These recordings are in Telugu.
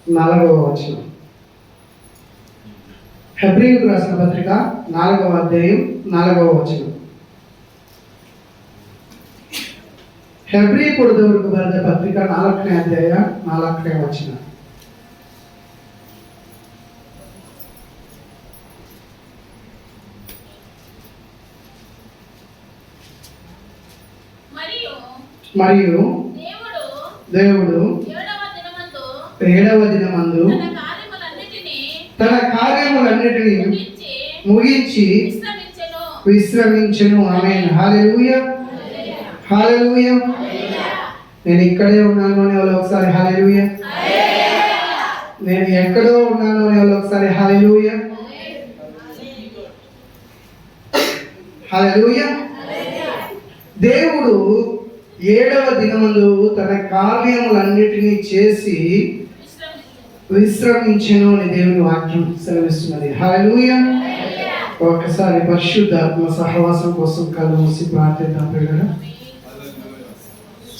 4వ వచనం. హెబ్రీయులకు రాసిన పత్రిక 4వ అధ్యాయం 4వ వచనం. హెబ్రీయులకు రాసిన పత్రిక 4వ అధ్యాయం 4వ వచనం. మరియు దేవుడు 7వ దినమందు తన కార్యములన్నిటినీ ముగించి విశ్రమించెను. ఆమేన్. హల్లెలూయా, హల్లెలూయా. నేను ఇక్కడే ఉన్నాను అని వాళ్ళు ఒకసారి హల్లెలూయా. నేను ఎక్కడో ఉన్నాను అని వాళ్ళు ఒకసారి హల్లెలూయా, హల్లెలూయా. దేవుడు 7వ దినమందు తన కార్యములన్నిటినీ చేసి విశ్రమించెను అని దేవుని వాక్యం సెలవిస్తున్నది. హల్లెలూయా. ఒకసారి పరిశుద్ధాత్మ సహవాసం కోసం కళ్ళు మూసి ప్రార్థిద్దాం. ప్రియులారా,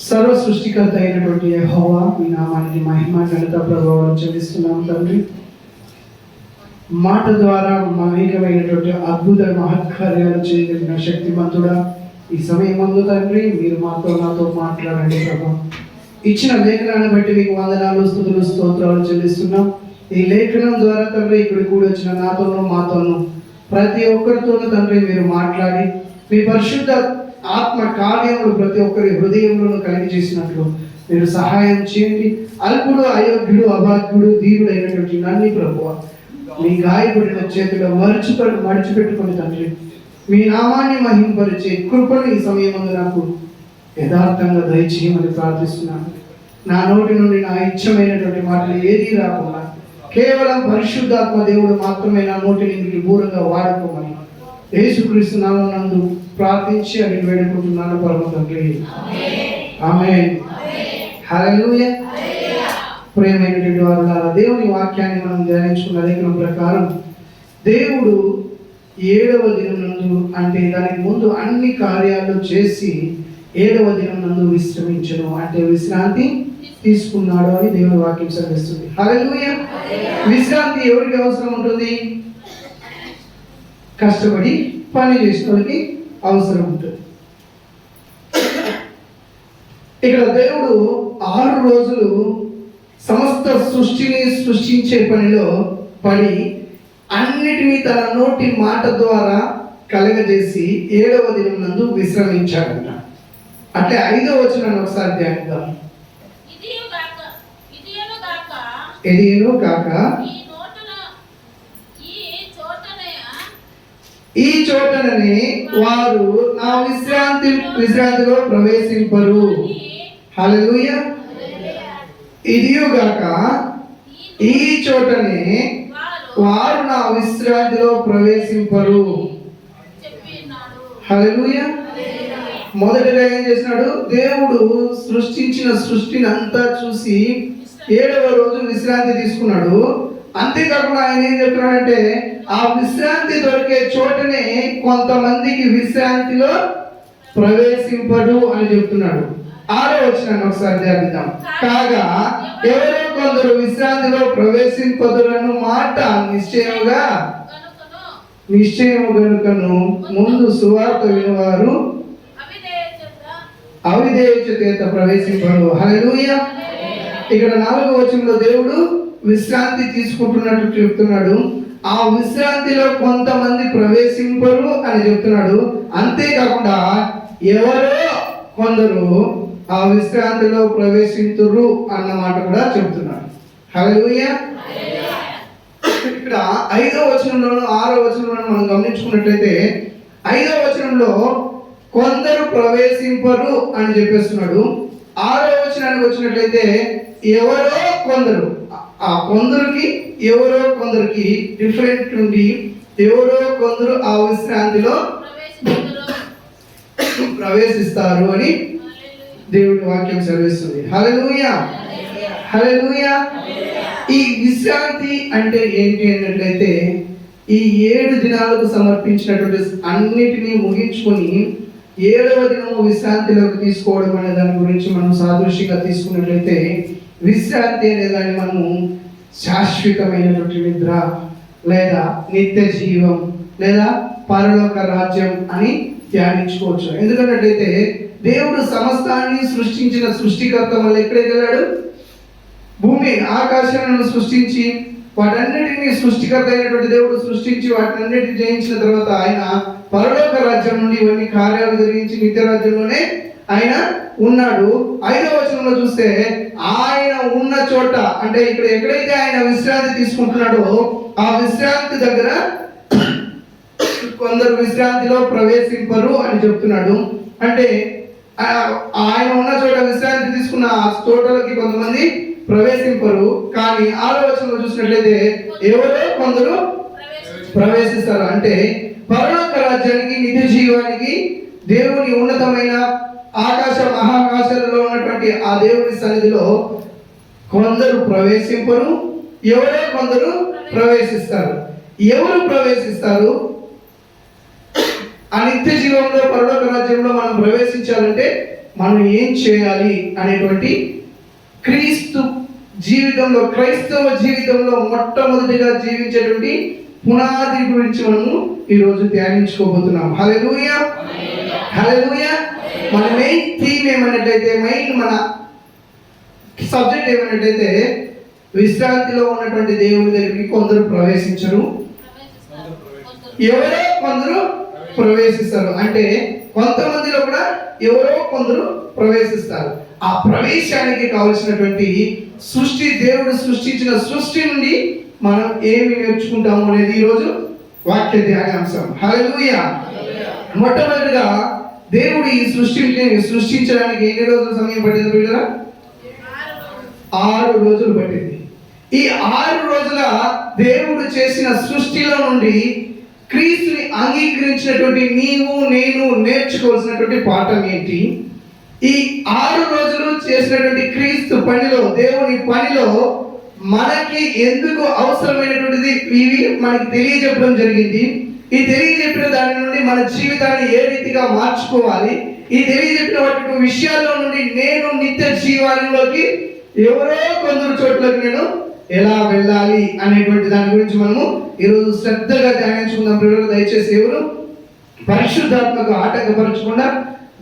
సర్వ సృష్టికర్త అయినటువంటి యెహోవా మీ నామానికి మహిమ ఘనత ప్రభావాలు చెల్లిస్తున్నాం తండ్రి. మాట ద్వారా అనేకమైనటువంటి అద్భుత మహత్కార్యాలు చేయగలిగిన శక్తిమంతుడా, ఈ సమయం ముందు తండ్రి మీరు నాతో మాట్లాడండి ప్రభా. ఇచ్చిన లేఖనాన్ని బట్టి మీకు వందనాలు, స్తుతులు, స్తోత్రాలు చెల్లిస్తున్నాం. ఈ లేఖనం ద్వారా తండ్రి ఇక్కడ కూడి వచ్చిన నాతోనూ మాతోనూ ప్రతి ఒక్కరితోనూ తండ్రి మీరు మాట్లాడి మీ పరిశుద్ధ ఆత్మ కార్యములు ప్రతి ఒక్కరి హృదయంలోనూ కలిగి చేసినట్లు మీరు సహాయం చేయండి. అల్పుడు, అయోగ్యుడు, అభాగ్యుడు, దీనుడు అయినటువంటి నన్ను ప్రభువా మీ గాయపడిన చేతిలో మడిచిపెట్టుకుని తండ్రి మీ నామాన్ని మహింపరిచే కృపను ఈ సమయం నాకు యథార్థంగా దయచేయమని ప్రార్థిస్తున్నాను. నా నోటి నుండి నా ఇష్టమైనటువంటి మాటలు ఏదీ రాకుండా కేవలం పరిశుద్ధాత్మ దేవుడు మాత్రమే నా నోటిని మీకు దూరంగా వాడుకోమని యేసుక్రీస్తు నామమునందు ప్రార్థించి అని వేడుకుంటున్నాను పరమ తండ్రి. ఆమేన్. హల్లెలూయా. ప్రియమైనటువంటి వారులారా, దేవుని వాక్యాన్ని మనం ధ్యానించుకున్న లేఖనం ప్రకారం దేవుడు 7వ దినం నందు, అంటే దానికి ముందు అన్ని కార్యాలు చేసి 7వ దినం నందు విశ్రమించను, అంటే విశ్రాంతి తీసుకున్నాడు అని దేవుని వాక్యం సెలవిస్తుంది. హల్లెలూయా. విశ్రాంతి ఎవరికి అవసరం ఉంటుంది? కష్టపడి పని చేసేవారికి అవసరం ఉంటుంది. ఇక్కడ దేవుడు 6 రోజులు సమస్త సృష్టిని సృష్టించే పనిలో పడి అన్నిటినీ తన నోటి మాట ద్వారా కలగజేసి 7వ దినం నందు విశ్రమించాడంట. అంటే 5వ వచనాన్ని ఒకసారి ధ్యానిద్దాం. ఎదియును కాక ఈ చోటనే వారు నా విశ్రాంతిలో ప్రవేశింపరు. హల్లెలూయా. ఇదియుగాక ఈ చోటనే వారు నా విశ్రాంతిలో ప్రవేశింపరు. హల్లెలూయా. మొదటిగా ఏం చేసినాడు? దేవుడు సృష్టించిన సృష్టిని అంతా చూసి 7వ రోజు విశ్రాంతి తీసుకున్నాడు. అంతేకాకుండా ఆయన ఏం చెప్తున్నాడంటే ఆ విశ్రాంతి దొరికే చోటనే కొంతమందికి విశ్రాంతిలో ప్రవేశింపడు అని చెప్తున్నాడు. 6వ వచనాన్ని ఒకసారి ధ్యానిద్దాం. కాగా ఎవరో కొందరు విశ్రాంతిలో ప్రవేశింపదురను మాట నిశ్చయము గనుకను ముందు సువార్త వినువారు అవిధేయత చేత ప్రవేశింపడు. హల్లెలూయా. ఇక్కడ 4వ వచనంలో దేవుడు విశ్రాంతి తీసుకుంటున్నట్టు చెప్తున్నాడు. ఆ విశ్రాంతిలో కొంతమంది ప్రవేశింపరు అని చెప్తున్నాడు. అంతేకాకుండా ఎవరో కొందరు ఆ విశ్రాంతిలో ప్రవేశింతురు అన్నమాట కూడా చెప్తున్నాడు. హల్లెలూయా. ఇక్కడ 5వ వచనంలోను 6వ వచనంలోను మనం గమనించుకున్నట్లయితే 5వ వచనంలో కొందరు ప్రవేశింపరు అని చెప్పేస్తున్నాడు. 6వ వచనానికి వచ్చినట్లయితే ఎవరో కొందరు, ఆ కొందరికి ఎవరో కొందరికి డిఫరెంట్ ఉంది. ఎవరో కొందరు ఆ విశ్రాంతిలో ప్రవేశిస్తారు అని దేవుడి వాక్యం సెలవిస్తుంది. హల్లెలూయా, హల్లెలూయా. ఈ విశ్రాంతి అంటే ఏంటి అన్నట్లయితే ఈ 7 దినాలకు సమర్పించినటువంటి అన్నిటినీ ముగించుకొని 7వ దినము విశ్రాంతిలోకి తీసుకోవడం అనే దాని గురించి మనం సాదృశ్యంగా తీసుకున్నట్లయితే విశ్రాంతి అనే దాన్ని మనము శాశ్వతమైనటువంటి నిద్ర లేదా నిత్య జీవం లేదా పరలోక రాజ్యం అని ధ్యానించుకోవచ్చు. ఎందుకంటే దేవుడు సమస్తాన్ని సృష్టించిన సృష్టికర్త వల్ల ఎక్కడికి వెళ్ళాడు? భూమి ఆకాశాలను సృష్టించి వాటన్నిటిని సృష్టికర్త అయినటువంటి దేవుడు సృష్టించి వాటినన్నిటిని జయించిన తర్వాత ఆయన పరలోక రాజ్యం నుండి ఇవన్నీ కార్యాలు జరిగించి నిత్య రాజ్యంలోనే ఆయన ఉన్నాడు. 5వ వచనంలో చూస్తే ఆయన ఉన్న చోట, అంటే ఇక్కడ ఎక్కడైతే ఆయన విశ్రాంతి తీసుకుంటున్నాడో ఆ విశ్రాంతి దగ్గర కొందరు విశ్రాంతిలో ప్రవేశింపరు అని చెప్తున్నాడు. అంటే ఆయన ఉన్న చోట విశ్రాంతి తీసుకున్న ఆ చోటలోకి కొంతమంది ప్రవేశింపరు. కానీ 6వ వచనంలో చూసినట్లయితే ఎవరో కొందరు ప్రవేశిస్తారు. అంటే పరలోక రాజ్యానికి నిత్య జీవానికి దేవుని ఉన్నతమైన ఆకాశ మహాకాశాలలో ఉన్నటువంటి ఆ దేవుని సన్నిధిలో కొందరు ప్రవేశింపరు, ఎవరో కొందరు ప్రవేశిస్తారు. ఎవరు ప్రవేశిస్తారు? ఆ నిత్య జీవంలో పరలోక రాజ్యంలో మనం ప్రవేశించాలంటే మనం ఏం చేయాలి అనేటువంటి క్రీస్తు జీవితంలో, క్రైస్తవ జీవితంలో మొట్టమొదటిగా జీవించేటువంటి పునాది గురించి మనము ఈరోజు ధ్యానించుకోబోతున్నాం. హల్లెలూయా, హల్లెలూయా. మన మెయిన్ థీమ్ ఏమన్నట్లయితే, మన సబ్జెక్ట్ ఏమన్నట్లయితే, విశ్రాంతిలో ఉన్నటువంటి దేవుని దగ్గరికి కొందరు ప్రవేశించరు, ఎవరో కొందరు ప్రవేశిస్తారు. అంటే కొంతమందిలో కూడా ఎవరో కొందరు ప్రవేశిస్తారు. ఆ ప్రవేశానికి కావలసినటువంటి సృష్టి, దేవుడు సృష్టించిన సృష్టి నుండి మనం ఏమి నేర్చుకుంటాము అనేది ఈరోజు వాక్య ధ్యానాంశం. హల్లెలూయా. మొట్టమొదటిగా దేవుడు ఈ సృష్టిని సృష్టించడానికి ఎన్ని రోజుల సమయం పట్టింది పిల్లరా? 6 రోజులు పట్టింది. ఈ 6 రోజుల దేవుడు చేసిన సృష్టిలో నుండి క్రీస్తుని అంగీకరించినటువంటి నీవు నేను నేర్చుకోవాల్సినటువంటి పాఠం ఏంటి? ఈ 6 రోజులు చేసినటువంటి క్రీస్తు పనిలో, దేవుని పనిలో మనకి ఎందుకు అవసరమైనటువంటిది ఇవి మనకి తెలియజెప్పడం జరిగింది. ఈ తెలియజెప్పిన దాని నుండి మన జీవితాన్ని ఏ రీతిగా మార్చుకోవాలి, ఈ తెలియజెప్పిన వాటి విషయాల్లో నుండి నేను నిత్య జీవాలలోకి ఎవరో కొందరు చోట్లకి నేను ఎలా వెళ్ళాలి అనేటువంటి దాని గురించి మనము ఈరోజు శ్రద్ధగా ధ్యానించుకుందాం. పిల్లలు దయచేసి ఎవరు పరిశుద్ధాత్మకు ఆటంకపరచకుండా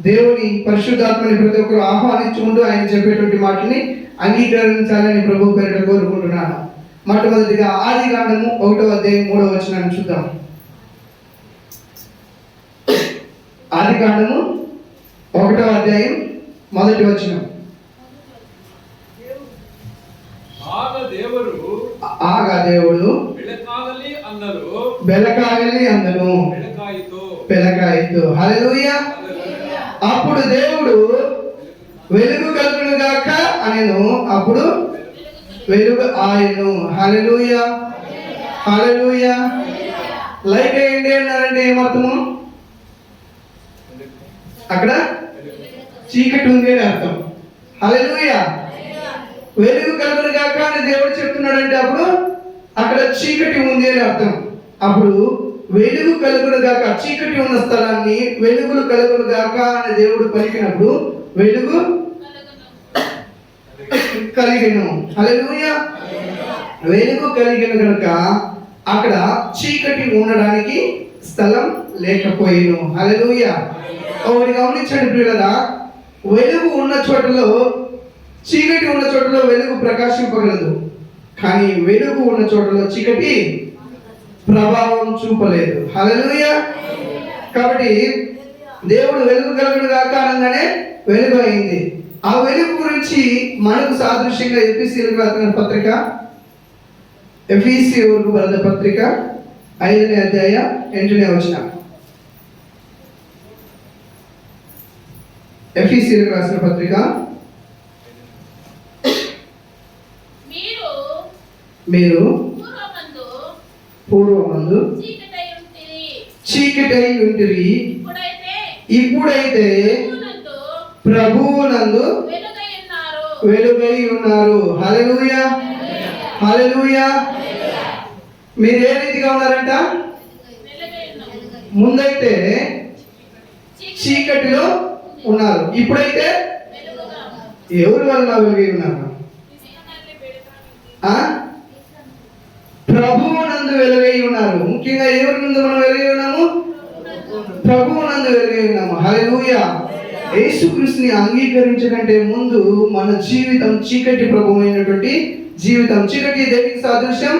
దేవుని పరిశుద్ధాత్మని ప్రతి ఒక్కరు ఆహ్వానించుకుంటూ ఆయన చెప్పేటువంటి మాటని అంగీకరించాలని ప్రభు పేరిట కోరుకుంటున్నాను. మొట్టమొదటిగా ఆదికాండము 1వ అధ్యాయం 3వ వచనాన్ని చూద్దాం. ఆదికాండము 1వ అధ్యాయం 1వ వచనం. ఆగ దేవుడు బెలకాగలి అందను బెలకాయితో. హల్లెలూయా. అప్పుడు దేవుడు వెలుగు కలుగును గాక అనెను, అప్పుడు వెలుగు ఆయను. హల్లెలూయా, హల్లెలూయా. లైట్ ఏంటి అన్నారంటే ఏమర్థము? అక్కడ చీకటి ఉంది అని అర్థం. హల్లెలూయా. వెలుగు కలుగును గాక అని దేవుడు చెప్తున్నాడంటే అప్పుడు అక్కడ చీకటి ఉంది అని అర్థం. అప్పుడు వెలుగు కలుగును గాక, చీకటి ఉన్న స్థలాన్ని వెలుగులు కలుగును గాక అని దేవుడు పలికినప్పుడు వెలుగు కలిగెను. హల్లెలూయా. వెలుగు కలిగిన కనుక అక్కడ చీకటి ఉండడానికి స్థలం లేకపోయేను. హల్లెలూయా. ఒకటి గమనించండి ప్రియులారా, వెలుగు ఉన్న చోటలో, చీకటి ఉన్న చోటలో వెలుగు ప్రకాశింపగలదు, కానీ వెలుగు ఉన్న చోటలో చీకటి ప్రభావం చూపలేదు. హల్లెలూయా. కాబట్టి దేవుడు వెలుగు కలుగును గాక అనగానే వెలుగు అయింది. ఆ వెలుగు గురించి మనకు సాదృశ్యంగా ఎఫెసీయులకు రాసిన పత్రిక, ఎఫెసీయులకు రాసిన పత్రిక 5వ అధ్యాయం 8వ వచనం. ఎఫెసీయులకు రాసిన పత్రిక, మీరు పూర్వమందు చీకటై ఉంటిరి, ఇప్పుడైతే ప్రభువునందు వెలుగై ఉన్నారు. హల్లెలూయా, హల్లెలూయా. మీరు ఏ రీతిగా ఉన్నారంట? ముందైతే చీకటిలో ఉన్నారు, ఇప్పుడైతే ఎవరి వల్ల వెలుగై ఉన్నారు? ప్రభువునందు వెలుగై ఉన్నారు. ముఖ్యంగా ఎవరి ముందు మనం వెలుగై ఉన్నాము? ప్రభువునందు వెలుగై ఉన్నాము. హల్లెలూయా. యేసుక్రీస్తుని అంగీకరించకంటే ముందు మన జీవితం చీకటి ప్రభువైనటువంటి జీవితం. చీకటి దేనికి సాదృశ్యం?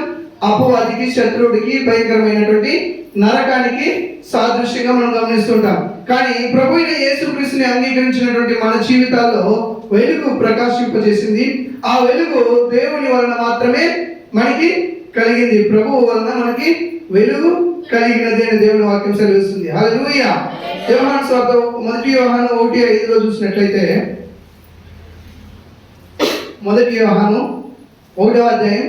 అపవాదికి, శత్రువుడికి, భయంకరమైనటువంటి నరకానికి సాదృశ్యంగా మనం గమనిస్తుంటాం. కానీ ప్రభు అయిన యేసుక్రీస్తుని అంగీకరించినటువంటి మన జీవితాల్లో వెలుగు ప్రకాశింపజేసింది. ఆ వెలుగు దేవుని వలన మాత్రమే మనకి కలిగింది. ప్రభువు వలన మనకి వెలుగు కలిగినది అని దేవుని వాక్యం సెలవిస్తుంది. హల్లెలూయా. యోహాను సువార్త 1 యోహాను 1:5 చూసినట్లయితే, 1 యోహాను 1:5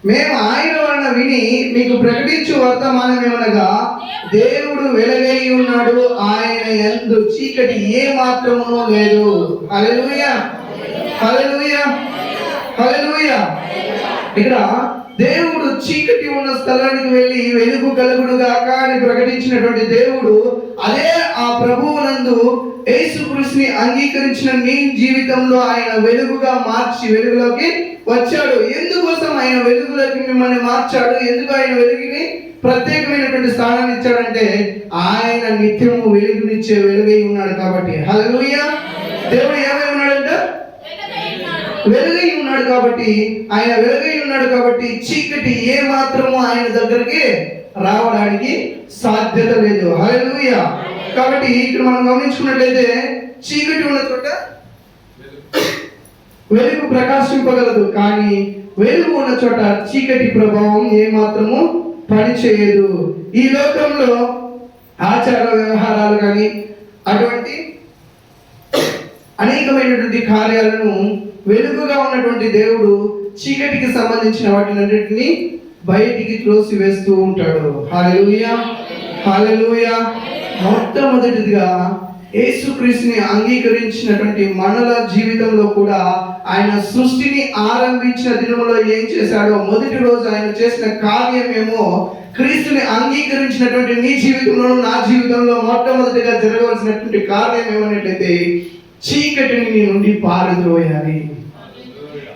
మేము ఆయన వలన విని మీకు ప్రకటించు వర్తమానం ఏమనగా, దేవుడు వెలుగై ఉన్నాడు, ఆయన యందు చీకటి ఏ మాత్రమును లేదు. హల్లెలూయా, హల్లెలూయా, హల్లెలూయా. ఇక్కడ దేవుడు చీకటి ఉన్న స్థలానికి వెళ్ళి వెలుగు కలుగును గాక అని ప్రకటించినటువంటి దేవుడు, అదే ఆ ప్రభువునందు యేసుక్రీస్తుని అంగీకరించిన నీ జీవితంలో ఆయన వెలుగుగా మార్చి వెలుగులోకి వచ్చాడు. ఎందుకోసం ఆయన వెలుగులోకి మిమ్మల్ని మార్చాడు? ఎందుకు ఆయన వెలుగుని ప్రత్యేకమైనటువంటి స్థానాన్ని ఇచ్చాడంటే, ఆయన నిత్యము వెలుగునిచ్చే వెలుగై ఉన్నాడు కాబట్టి. హల్లెలూయా. దేవుడు ఏమై ఉన్నాడంట? వెలుగై ఉన్నాడు కాబట్టి. ఆయన వెలుగై ఉన్నాడు కాబట్టి చీకటి ఏ మాత్రము ఆయన దగ్గరికి రావడానికి సాధ్యత లేదు. హల్లెలూయా. కాబట్టి ఇక్కడ మనం గమనించుకున్నట్లయితే చీకటి ఉన్న చోట వెలుగు ప్రకాశింపగలదు, కానీ వెలుగు ఉన్న చోట చీకటి ప్రభావం ఏ మాత్రము పనిచేయదు. ఈ లోకంలో ఆచార వ్యవహారాలు కానీ అటువంటి అనేకమైనటువంటి కార్యాలను వెలుగుగా ఉన్నటువంటి దేవుడు చీకటికి సంబంధించిన వాటినన్నిటిని బయటికి త్రోసి వేస్తూ ఉంటాడు. హల్లెలూయా, హల్లెలూయా. మొట్టమొదటిగా యేసుక్రీస్తుని అంగీకరించినటువంటి మనల జీవితంలో కూడా ఆయన సృష్టిని ఆరంభించిన దినములో ఏం చేశాడో, మొదటి రోజు ఆయన చేసిన కార్యమేమో క్రీస్తుని అంగీకరించినటువంటి నీ జీవితంలో, నా జీవితంలో మొట్టమొదటిగా జరగవలసినటువంటి కార్యం ఏమన్నట్లయితే, చీకటిని నీ నుండి పారద్రోయాలి.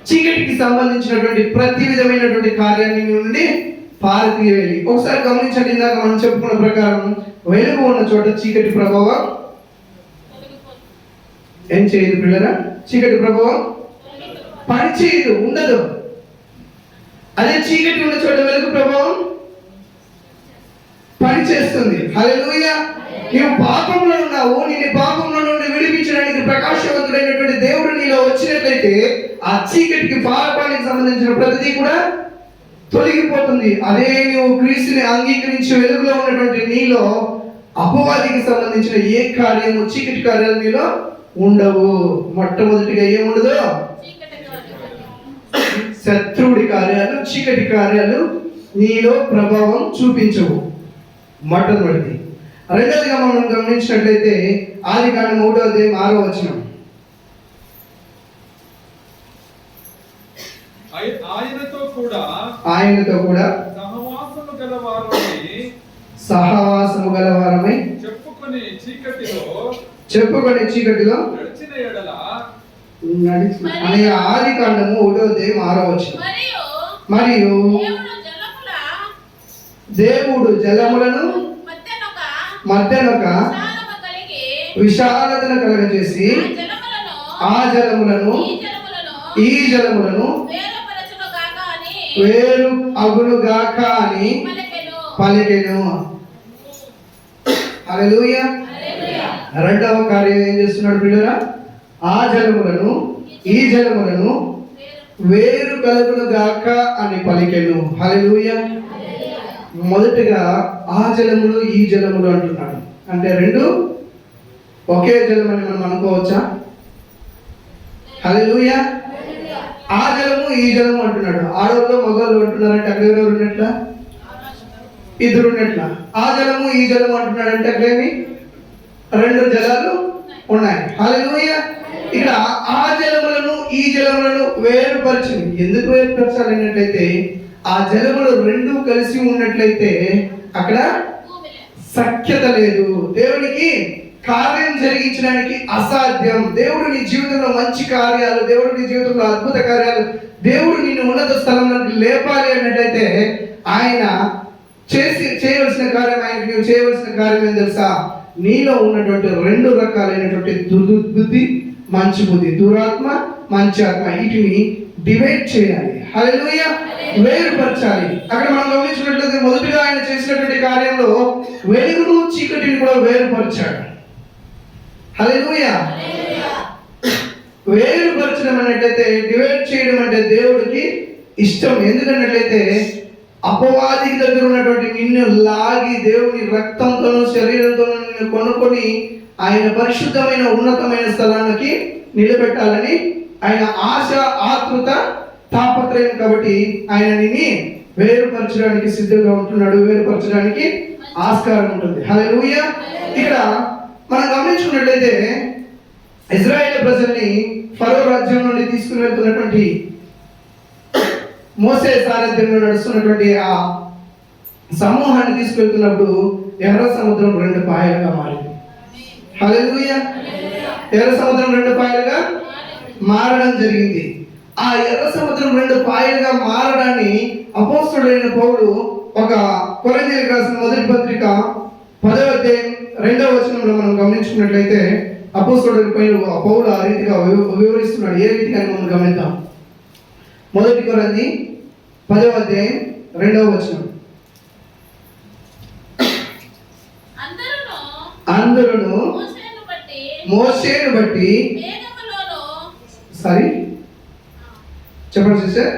చీకటికి సంబంధించినటువంటి ప్రతి విధమైనటువంటి కార్యాన్ని నీ నుండి పారతీయాలి. ఒకసారి గమనించండి, ఇందాక మనం చెప్పుకున్న ప్రకారం వెలుగు ఉన్న చోట చీకటి ప్రభావం ఏం చేయదు పిల్లరా? చీకటి ప్రభావం పని చేయదు, ఉండదు. అదే చీకటి ఉన్న చోట వెలుగు ప్రభావం పని చేస్తుంది. హల్లెలూయా. నీవు పాపంలో ఉన్నావు, నిన్ను పాపంలో నుండి విడిపించడానికి ప్రకాశవంతుడైనటువంటి దేవుడు నీలో వచ్చినట్లయితే ఆ చీకటికి, పాపానికి సంబంధించిన ప్రతిదీ కూడా తొలగిపోతుంది. అదే నువ్వు క్రీస్తుని అంగీకరించి వెలుగులో ఉన్నటువంటి నీలో అపవాదికి సంబంధించిన ఏ కార్యము, చీకటి కార్యాలు నీలో ఉండవు. మొట్టమొదటిగా ఏముండదు? శత్రువుడి కార్యాలు, చీకటి కార్యాలు నీలో ప్రభావం చూపించవు. మొట్టమొదటిది. రెండవదిగా మనం గమనించినట్లయితే ఆదికాండం 1:6 ఆయనతో కూడా సహవాసము గలవారమై చెప్పుకొని చీకటిలో అనే ఆదికాండము 1:6 మరియు దేవుడు జలములను మధ్యనొక విశాలతను కలగజేసి ఆ జలములను ఈ జలములను వేరు అగునుగాక అని పలికెను. హల్లెలూయా. రెండవ కార్యం ఏం చేస్తున్నాడు పిల్లరా? ఆ జలములను ఈ జలములను వేరు కలుగునుగాక అని పలికెను. హల్లెలూయా. మొదటగా ఆ జలములు ఈ జలములు అంటున్నాడు. అంటే రెండు ఒకే జలం అని మనం అనుకోవచ్చా? హల్లెలూయా. ఆ జలము ఈ జలము అంటున్నాడు. ఆడవాళ్ళు మగవాళ్ళు అంటున్నారంటే అక్కడ ఎవరెవరు ఉన్నట్ల? ఇద్దరు ఉన్నట్ల. ఆ జలము ఈ జలము అంటున్నాడు అంటే అక్కడేమి రెండు జలాలు ఉన్నాయి. హల్లెలూయా. ఇక్కడ ఆ జలములను ఈ జలములను వేరుపరచింది. ఎందుకు వేరుపరచాలి అన్నట్లయితే, ఆ జలములు రెండు కలిసి ఉన్నట్లయితే అక్కడ సఖ్యత లేదు, దేవునికి కార్యం జరిగించడానికి అసాధ్యం. దేవుడు నీ జీవితంలో మంచి కార్యాలు, దేవుడు నీ జీవితంలో అద్భుత కార్యాలు, దేవుడు నిన్ను ఉన్నత స్థలంలోకి లేపాలి అన్నట్టయితే ఆయన చేయవలసిన కార్యం, ఆయనకి నువ్వు చేయవలసిన కార్యం ఏం తెలుసా? నీలో ఉన్నటువంటి రెండు రకాలైనటువంటి దుర్బుద్ధి, మంచి బుద్ధి, దురాత్మ, మంచి ఆత్మ, వీటిని డివైడ్ చేయాలి. హల్లెలూయా, వేరుపరచాలి. అక్కడ మనం గమనించినట్లయితే మొదటిగా ఆయన చేసినటువంటి కార్యంలో వెలుగును చీకటిని కూడా వేరుపరిచాడు. హల్లెలూయా. వేరుపరచడం అన్నట్లయితే, డివైడ్ చేయడం అంటే దేవుడికి ఇష్టం. ఎందుకన్నట్లయితే అపవాది దగ్గర ఉన్నటువంటి నిన్ను లాగి దేవుని రక్తంతోనూ శరీరంతోనూ నిన్ను కొనుక్కొని ఆయన పరిశుద్ధమైన ఉన్నతమైన స్థలానికి నిలబెట్టాలని ఆయన ఆశ, ఆతృత, తాపత్రయం. కాబట్టి ఆయన నిన్ను వేరుపరచడానికి సిద్ధంగా ఉంటున్నాడు, వేరుపరచడానికి ఆస్కారం ఉంటుంది. హల్లెలూయా. ఇక్కడ మనం గమనించుకున్నట్లయితే ఇజ్రాయేల్ ప్రజల్ని ఫరో రాజ్యం నుండి తీసుకుని వెళ్తున్నటువంటి మోసే సారథ్యంలో నడుస్తున్నటువంటి ఆ సమూహాన్ని తీసుకెళ్తున్నప్పుడు ఎర్ర సముద్రం రెండు పాయలుగా మారింది. హల్లెలూయా. ఎర్ర సముద్రం రెండు పాయలుగా మారడం జరిగింది. ఆ ఎర్ర సముద్రం రెండు పాయలుగా మారడాన్ని అపోస్తలుడైన పౌలు ఒక కొరింథీయులకు రాసిన మొదటి పత్రిక 10వ అధ్యాయం 2వ వచనంలో మనం గమనించుకున్నట్లయితే అపోస్తలుడైన పౌలు ఆ రీతిగా వివరిస్తున్నాడు. ఏ రీతిగా మనం గమనిద్దాం. మొదటి కొరింథీ 10వ అధ్యాయం 2వ వచనం. అందరూ మోషేను బట్టి సారీ చెప్పండి సిస్టర్.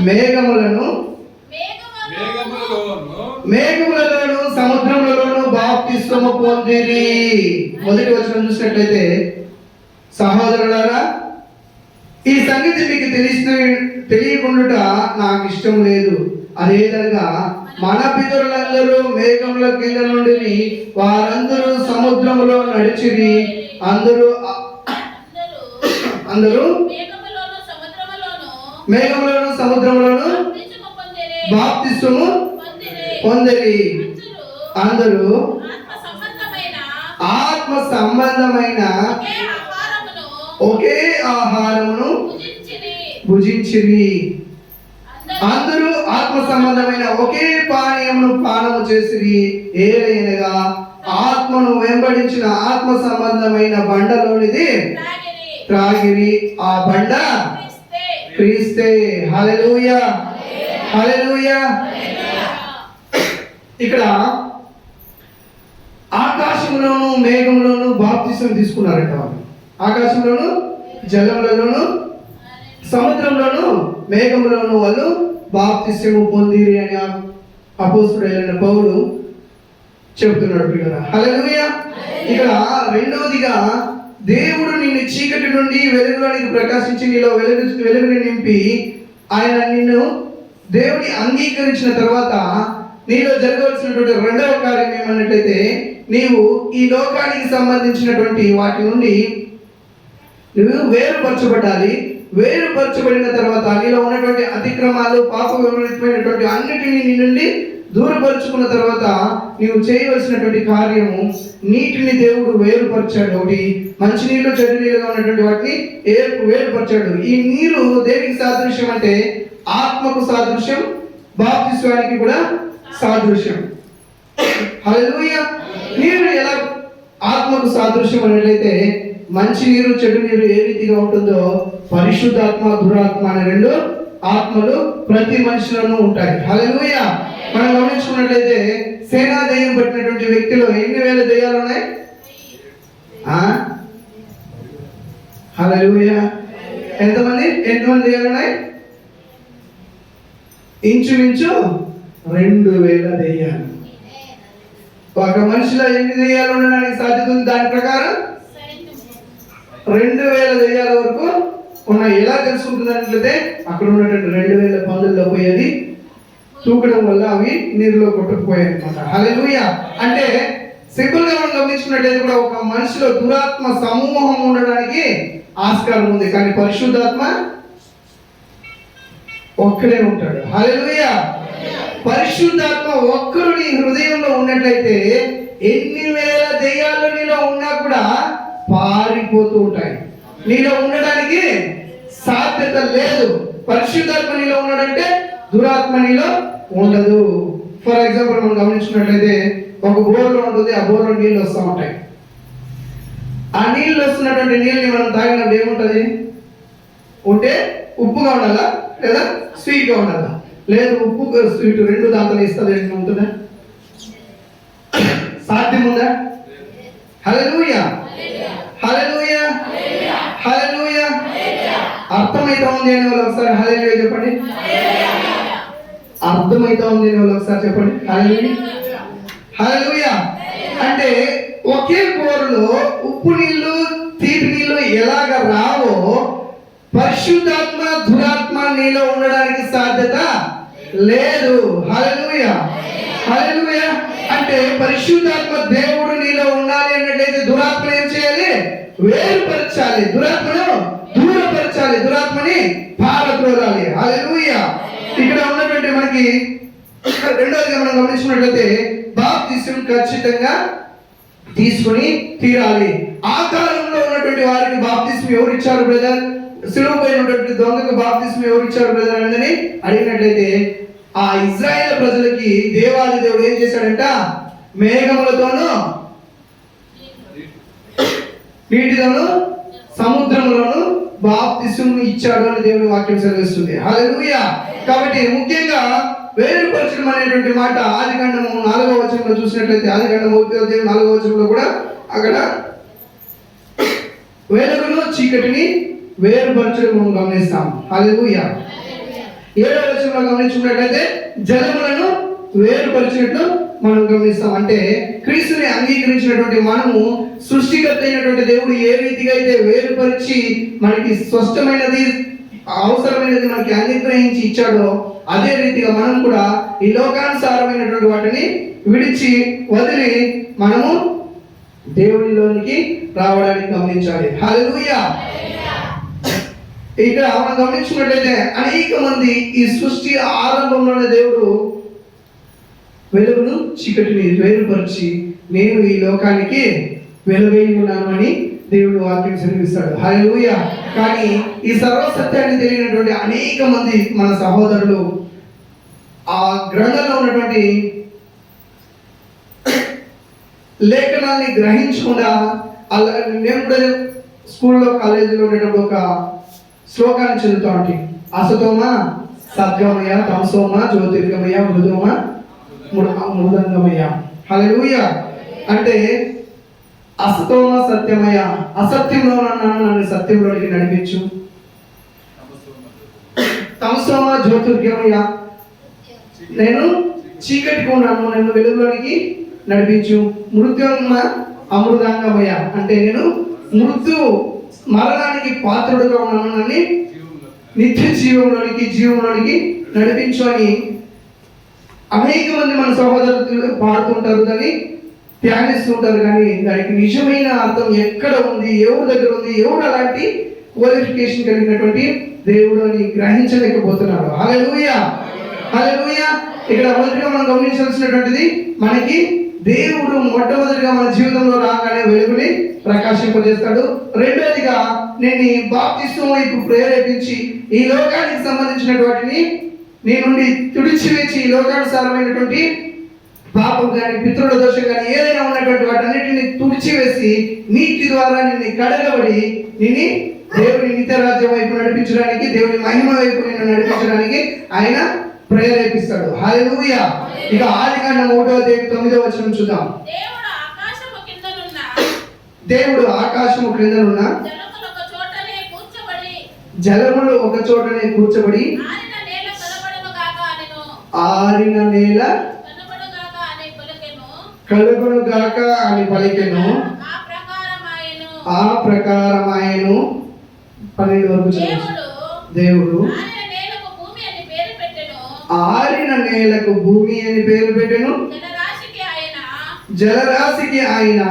మేఘములలోను సముద్రములలోను బాప్తిస్మము పొందిరి. మొదటి వచనం చూసినట్లయితే, సహోదరులారా, ఈ సంగతి మీకు తెలియకుండా నాకు ఇష్టం లేదు. అదేవిధంగా మన పితరులందరూ మేఘముల కింద నుండి వారందరూ సముద్రములో నడిచిరి. అందరూ మేఘములను సముద్రములను బాప్తిస్మము పొందిరి. అందరూ ఆత్మ సంబంధమైన ఒకే ఆహారమును భుజించిరి. అందరూ ఆత్మ సంబంధమైన ఒకే పానీయమును పానము చేసిరి. ఏలైనగా ఆత్మను వెంబడించిన ఆత్మ సంబంధమైన బండలోనిది త్రాగిరి. ఆ బండ క్రీస్తే. హల్లెలూయా, హల్లెలూయా. ఇక్కడ ఆకాశంలోను మేఘంలోను బాప్తిసం తీసుకున్నారట వాళ్ళు. ఆకాశంలోను, జలంలోను, సముద్రంలోను, మేఘంలోను వాళ్ళు బాప్తిసము పొందిరి అని అపోస్తలుడైన పౌలు చెబుతున్నాడు పిల్లరా. హల్లెలూయా. ఇక్కడ రెండవదిగా దేవుడు నిన్ను చీకటి నుండి వెలుగులోనికి ప్రకాశించి నీలో వెలుగుని నింపి ఆయన నిన్ను దేవుని అంగీకరించిన తర్వాత నీలో జరగవలసినటువంటి రెండవ కార్యం ఏమన్నట్లయితే, నీవు ఈ లోకానికి సంబంధించినటువంటి వాటి నుండి నువ్వు వేరుపరచబడాలి. వేరుపరచబడిన తర్వాత నీలో ఉన్నటువంటి అతిక్రమాలు, పాప విపరీతమైనటువంటి అన్నిటినీ నీ నుండి దూరపరుచుకున్న తర్వాత నీవు చేయవలసినటువంటి కార్యము, నీటిని దేవుడు వేరుపరిచాడు. ఒకటి మంచి నీళ్ళు, చెడు నీళ్ళుగా ఉన్నటువంటి వాటిని వేరుపరిచాడు. ఈ నీరు దేనికి సాదృశ్యం అంటే ఆత్మకు సాదృశ్యం, బాప్తిస్వానికి కూడా సాదృశ్యం. హల్లెలూయా. నీరు ఎలా ఆత్మకు సాదృశ్యం అన్నట్లయితే, మంచి నీరు, చెడు నీరు ఏ రీతిగా ఉంటుందో పరిశుద్ధాత్మ, దురాత్మ అనే రెండు ఆత్మలు ప్రతి మనిషిలోనూ ఉంటాయి. హల్లెలూయా. మనం గమనించుకున్నట్లయితే సేనా దయ్యం పట్టినటువంటి వ్యక్తిలో ఎన్ని వేల దయ్యాలు ఉన్నాయి? హల్లెలూయా. ఎంతమంది దయ్యాలు ఉన్నాయి? ఇంచుమించు 2000 దయ్యాలు. ఒక మనిషిలో ఎన్ని దయ్యాలు ఉండడానికి సాధ్యత ఉంది? దాని ప్రకారం 2000 దయ్యాల వరకు ఉన్నాయి. ఎలా తెలుసుకుంటున్నట్లయితే అక్కడ ఉన్నటువంటి 2000 పందుల్లో పోయేది తూకడం వల్ల అవి నీరులో కొట్టుకుపోయాయి అనమాట. హల్లెలూయా. అంటే సింపుల్ గా మనం గమనించుకున్నట్లయితే కూడా ఒక మనిషిలో దురాత్మ సమూహం ఉండడానికి ఆస్కారం ఉంది, కానీ పరిశుద్ధాత్మ ఒక్కడే ఉంటాడు. హల్లెలూయా. పరిశుద్ధాత్మ ఒక్కరు నీ హృదయంలో ఉన్నట్లయితే ఎన్ని వేల దెయ్యాలు నీలో ఉన్నా కూడా పారిపోతూ ఉంటాయి. నీలో ఉండడానికి సాధ్యత లేదు. పరిశుద్ధాత్మ నీలో ఉన్నాడంటే దురాత్మ నీలో ఉండదు. ఫర్ ఎగ్జాంపుల్ మనం గమనించుకున్నట్లయితే ఒక బోర్లో ఉంటుంది, ఆ బోర్లో నీళ్ళు వస్తూ ఉంటాయి. ఆ నీళ్ళు వస్తున్నటువంటి నీళ్ళని మనం తాగినప్పుడు ఏముంటుంది? ఉంటే ఉప్పుగా ఉండాలా లేదా స్వీట్గా ఉండాలా? లేదు, ఉప్పు స్వీట్ రెండు దాంట్లో ఇస్తుంది. ఉంటుందా? సాధ్యం ఉందా? హల్లెలూయా, హల్లెలూయా, హల్లెలూయా. అర్థమైతా ఉంది అని వాళ్ళు ఒకసారి హల్లెలూయా చెప్పండి. అర్థమైతా ఉంది అని వాళ్ళు ఒకసారి చెప్పండి హల్లెలూయా, హల్లెలూయా. అంటే ఒకే బోరులో ఉప్పు నీళ్లు తీపి నీళ్లు ఎలాగ రావో పరిశుద్ధాత్మ దురాత్మ నీలో ఉండడానికి సాధ్యత లేదు. హల్లెలూయా, హల్లెలూయా. అంటే పరిశుద్ధాత్మ దేవుడు నీలో ఉండాలి అన్నట్లయితే దురాత్మ ఏం చేయాలి? వేరుపరచాలి. దురాత్మను దూరపరచాలి, దురాత్మని పారద్రోలాలి. హల్లెలూయా. ఇక్కడ ఉన్నటువంటి మనకి రెండోదిగా మనం గమనించినట్లయితే బాప్తిసం ఖచ్చితంగా తీసుకుని తీరాలి. ఆ కాలంలో ఉన్నటువంటి వారికి బాప్తిసం ఎవరు ఇచ్చారు బ్రదర్? సిలువపై ఉన్నటువంటి దొంగకు బాప్తిసం ఎవరు ఇచ్చారు బ్రదర్ అని అడిగినట్లయితే ఆ ఇజ్రాయేల్ ప్రజలకి దేవాది దేవుడు ఏం చేశాడంట? మేఘములతోనూ నీటితోనూ సముద్రములను బాప్తిసం ఇచ్చాడు అని దేవుని వాక్యం సెలవిస్తుంది. హల్లెలూయా. కాబట్టి ముఖ్యంగా వేరుపరచడం అనేటువంటి మాట ఆదికాండము 4వ వచనంలో చూసినట్లయితే, ఆదికాండము 4వ వచనంలో కూడా అక్కడ వెలుగును చీకటిని వేరుపరచడం మనం గమనిస్తాం. హల్లెలూయా. 7వ వచనంలో గమనించుకున్నట్లయితే జలములను వేరుపరిచినట్లు మనం గమనిస్తాం. అంటే క్రీస్తుని అంగీకరించినటువంటి మనము సృష్టికర్త అయినటువంటి దేవుడు ఏ రీతిగా అయితే వేరుపరిచి మనకి స్పష్టమైనది అవసరమైనది మనకి అనుగ్రహించి ఇచ్చాడో అదే రీతిగా మనం కూడా ఈ లోకానుసారమైనటువంటి వాటిని విడిచి వదిలి మనము దేవునిలోనికి రావడానికి గమనించాలి. హల్లెలూయా. ఇక్కడ మనం గమనించుకున్నట్లయితే అనేక మంది ఈ సృష్టి ఆరంభంలోనే దేవుడు వెలుగును చీకటిని వేరుపరిచి నేను ఈ లోకానికి వెలుగై ఉన్నాను అని దేవుడు వాక్యం సెలవిస్తాడు. హల్లెలూయా. కానీ ఈ సర్వసత్యాన్ని తెలియనటువంటి అనేక మంది మన సహోదరులు ఆ గ్రంథంలో ఉన్నటువంటి లేఖనాన్ని గ్రహించకుండా అలా నేను కూడా స్కూల్లో కాలేజీలో ఉండేటప్పుడు ఒక శ్లోకాన్ని చదువుతూ ఉంటాయి. అసతోమ సద్గమయ, తమసోమ జ్యోతిర్గమయ, మృదోమ మృదంగమయ. హల్లెలూయా. అంటే అసతోమ సత్యమయ, అసత్యంలో నన్ను సత్యంలోనికి నడిపించు. తమసోమ జ్యోతిర్గమయ, నేను చీకటికి ఉన్నాను, నన్ను వెలుగులోనికి నడిపించు. మృత్యుంగమ అమృతాంగమయ, అంటే నేను మృత్యు మరణానికి పాత్రుడుగా ఉన్నాను, నన్ను నిత్య జీవంలోనికి నడిపించు అని అనేక మంది మన సహోదరులు పాడుతుంటారు, దాన్ని ధ్యానిస్తుంటారు. కానీ దానికి నిజమైన అర్థం ఎక్కడ ఉంది, ఎవరి దగ్గర ఉంది, ఎవరు అలాంటి క్వాలిఫికేషన్ కలిగినటువంటి దేవుడు అని గ్రహించలేకపోతున్నారు. హల్లెలూయా, హల్లెలూయా. ఇక్కడ మొదటిగా మనం గమనించాల్సినటువంటిది, మనకి దేవుడు మొట్టమొదటిగా మన జీవితంలో రాగానే వెలుగుని ప్రకాశింపజేస్తాడు. రెండోదిగా నేను ఈ బాప్తిస్మం వైపు ప్రేరేపించి ఈ లోకానికి సంబంధించిన వాటిని నీ నుండి తుడిచివేసి ఈ లోకానుసారమైనటువంటి పాపం కానీ పితృల దోషం కానీ ఏదైనా ఉన్నటువంటి వాటన్నిటిని తుడిచివేసి నీటి ద్వారా నిన్ను కడగబడి నిన్ను దేవుని నిత్య రాజ్యం వైపు నడిపించడానికి, దేవుని మహిమ వైపు నిన్ను నడిపించడానికి ఆయన ప్రేరేపిస్తాడు. హల్లెలూయా. ఇక ఆదికాండం 1:9 వచనం చూద్దాం. దేవుడు ఆకాశము క్రిందనున్న జలములు ఒక చోటనే కూర్చబడి ఆరిన నేల కలుగునుగాక అని పలికెను. ఆ ప్రకారమాయను. 12 వరకు దేవుడు ఆరిన నేలకు భూమి అని పేరు పెట్టెను, జలరాశికి ఆయన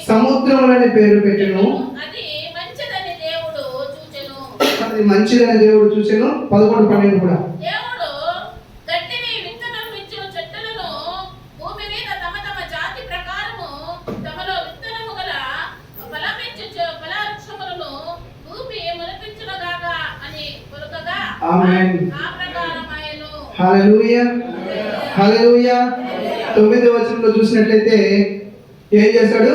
సముద్రములని పేరు పెట్టెను. అది మంచిదని దేవుడు చూచెను. 11, 12 కూడా. ఆమేన్. హల్లెలూయా, హల్లెలూయా. 9వ వచనంలో చూసినట్లయితే ఏం చేశాడు?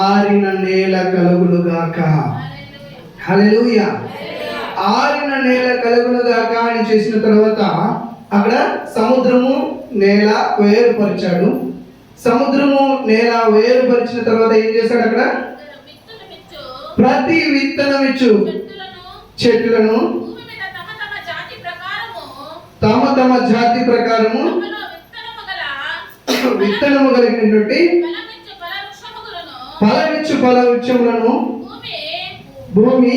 ఆరిన నేల కలుగును గాక. హల్లెలూయా. ఆరిన నేల కలుగును గాక అని చేసిన తర్వాత అక్కడ సముద్రము నేల వేరుపరిచాడు. సముద్రము నేల వేరుపరిచిన తర్వాత ఏం చేశాడు? అక్కడ ప్రతి విత్తనమిచ్చు చెట్లను తమ తమ జాతి ప్రకారము విత్తనము కలిగినటువంటి ఫలమిచ్చు ఫల వృక్షములను భూమి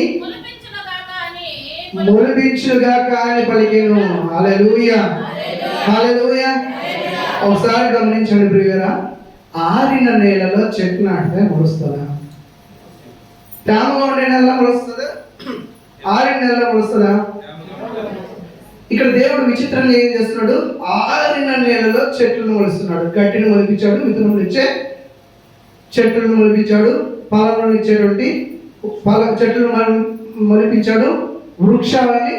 మొలిపించుగాక అని పలికెను. హల్లెలూయా, హల్లెలూయా. ఒకసారి గమనించండి ప్రియులారా, ఆరిన నేలలో చెట్టు నాటితే మొలుస్తుందా? తేమగా ఉండే నెలలో మొలుస్తుందా? ఆరిన నెలలో మొలుస్తుందా? ఇక్కడ దేవుడు విచిత్రంగా ఏం చేస్తున్నాడు? ఆరిన నేలలో చెట్లను మొలుస్తున్నాడు. గట్టిని మొలిపించాడు, విత్తనములు ఇచ్చే చెట్లను మొలిపించాడు, ఫలములను ఇచ్చేటువంటి చెట్లను మొలిపించాడు, వృక్షాలని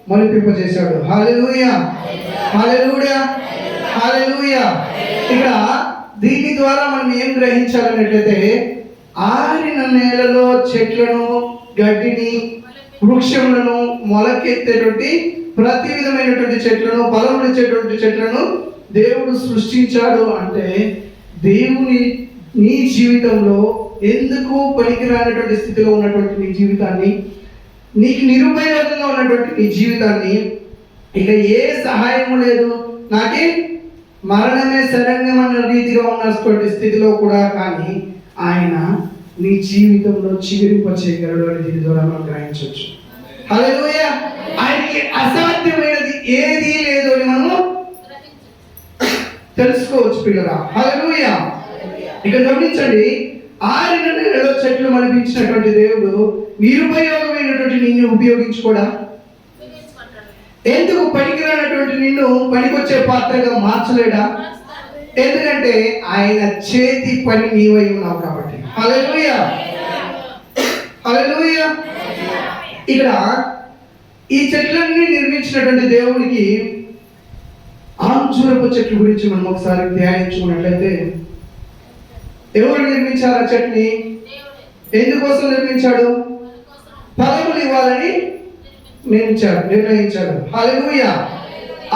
మొలిపింపజేశాడు. హల్లెలూయా, హల్లెలూయా, హల్లెలూయా. ఇక్కడ దీని ద్వారా మనం ఏం గ్రహించాలన్నట్లయితే, ఆరిన నేలలో చెట్లను, గడ్డిని, వృక్షములను మొలకెత్తేటువంటి ప్రతి విధమైనటువంటి చెట్లను, ఫలములు ఇచ్చేటువంటి చెట్లను దేవుడు సృష్టించాడు. అంటే దేవుని నీ జీవితంలో ఎందుకు పనికిరానటువంటి స్థితిలో ఉన్నటువంటి నీ జీవితాన్ని, నీకు నిరుపయోగంగా ఉన్నటువంటి నీ జీవితాన్ని, ఇక ఏ సహాయము లేదు, నాకే మరణమే శరణ్యమైన రీతిగా ఉన్నటువంటి స్థితిలో కూడా కానీ ఆయన నీ జీవితంలో చిగురింప చేయగలడు అని దీని ద్వారా మనం గ్రహించవచ్చు. హల్లెలూయా. ఆయనకి అసాధ్యమైనది ఏదీ లేదు అని మనము తెలుసుకోవచ్చు పిల్లరా. హల్లెలూయా. ఇక గమనించండి, ఆరిన నేలలో చెట్లు మలిపించినటువంటి దేవుడు నిరుపయోగమైనటువంటి నిన్ను ఉపయోగించుకోడా? ఎందుకు పనికిరానటువంటి నిన్ను పనికొచ్చే పాత్రగా మార్చలేడా? ఎందుకంటే ఆయన చేతి పని నీవై ఉన్నావు కాబట్టి. హల్లెలూయా, హల్లెలూయా. ఇక్కడ ఈ చెట్లన్నీ నిర్మించినటువంటి దేవుడికి అంజూరపు చెట్ల గురించి మనం ఒకసారి ధ్యానించుకున్నట్లయితే, ఎవరు నిర్మించారు ఆ చెట్టుని? ఎందుకోసం నిర్మించాడు? ఫలములు ఇవ్వాలని నిర్ణయించాడు. హల్లెలూయా.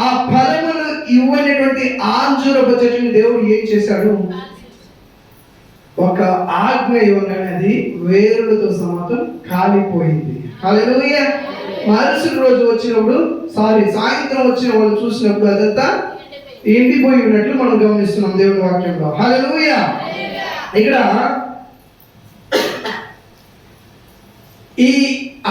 ఆ ఫలములు ఇవ్వనటువంటి అంజూరపు చెట్టుని దేవుడు ఏం చేశాడు? ఒక ఆజ్ఞ ఇవ్వగానే అది వేరులతో సమాతం కాలిపోయింది. హల్లెలూయా. మరుసటి రోజు వచ్చినప్పుడు సాయంత్రం వచ్చిన వాళ్ళు చూసినప్పుడు అదంతా ఎండిపోయి ఉన్నట్లు మనం గమనిస్తున్నాం దేవుని వాక్యంలో. హల్లెలూయా. ఇక్కడ ఈ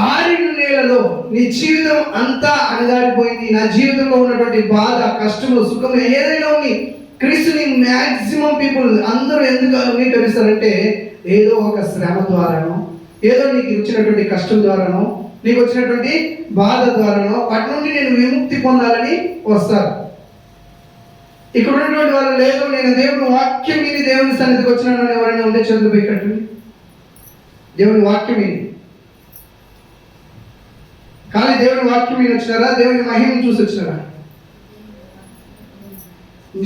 ఆరిన నేలలో నీ జీవితం అంతా అణగారిపోయింది. నా జీవితంలో ఉన్నటువంటి బాధ, కష్టము, సుఖము ఏదైనా ఉంది, క్రీస్తుని మ్యాక్సిమం పీపుల్ అందరూ ఎందుకు అంగీకరిస్తారంటే, ఏదో ఒక శ్రమ ద్వారానో, ఏదో నీకు వచ్చినటువంటి కష్టం ద్వారానో, నీకు వచ్చినటువంటి బాధ ద్వారానో వాటి నుండి నేను విముక్తి పొందాలని వస్తారు. ఇక్కడ ఉన్నటువంటి వాళ్ళు లేదు, నేను దేవుని వాక్యం విని దేవుని సన్నిధికి వచ్చినాను ఎవరైనా ఉంటే చదువు పెట్టండి. దేవుని వాక్యం విని, కానీ దేవుని వాక్యం విని వచ్చినారా? దేవుని మహిమను చూసి వచ్చినారా?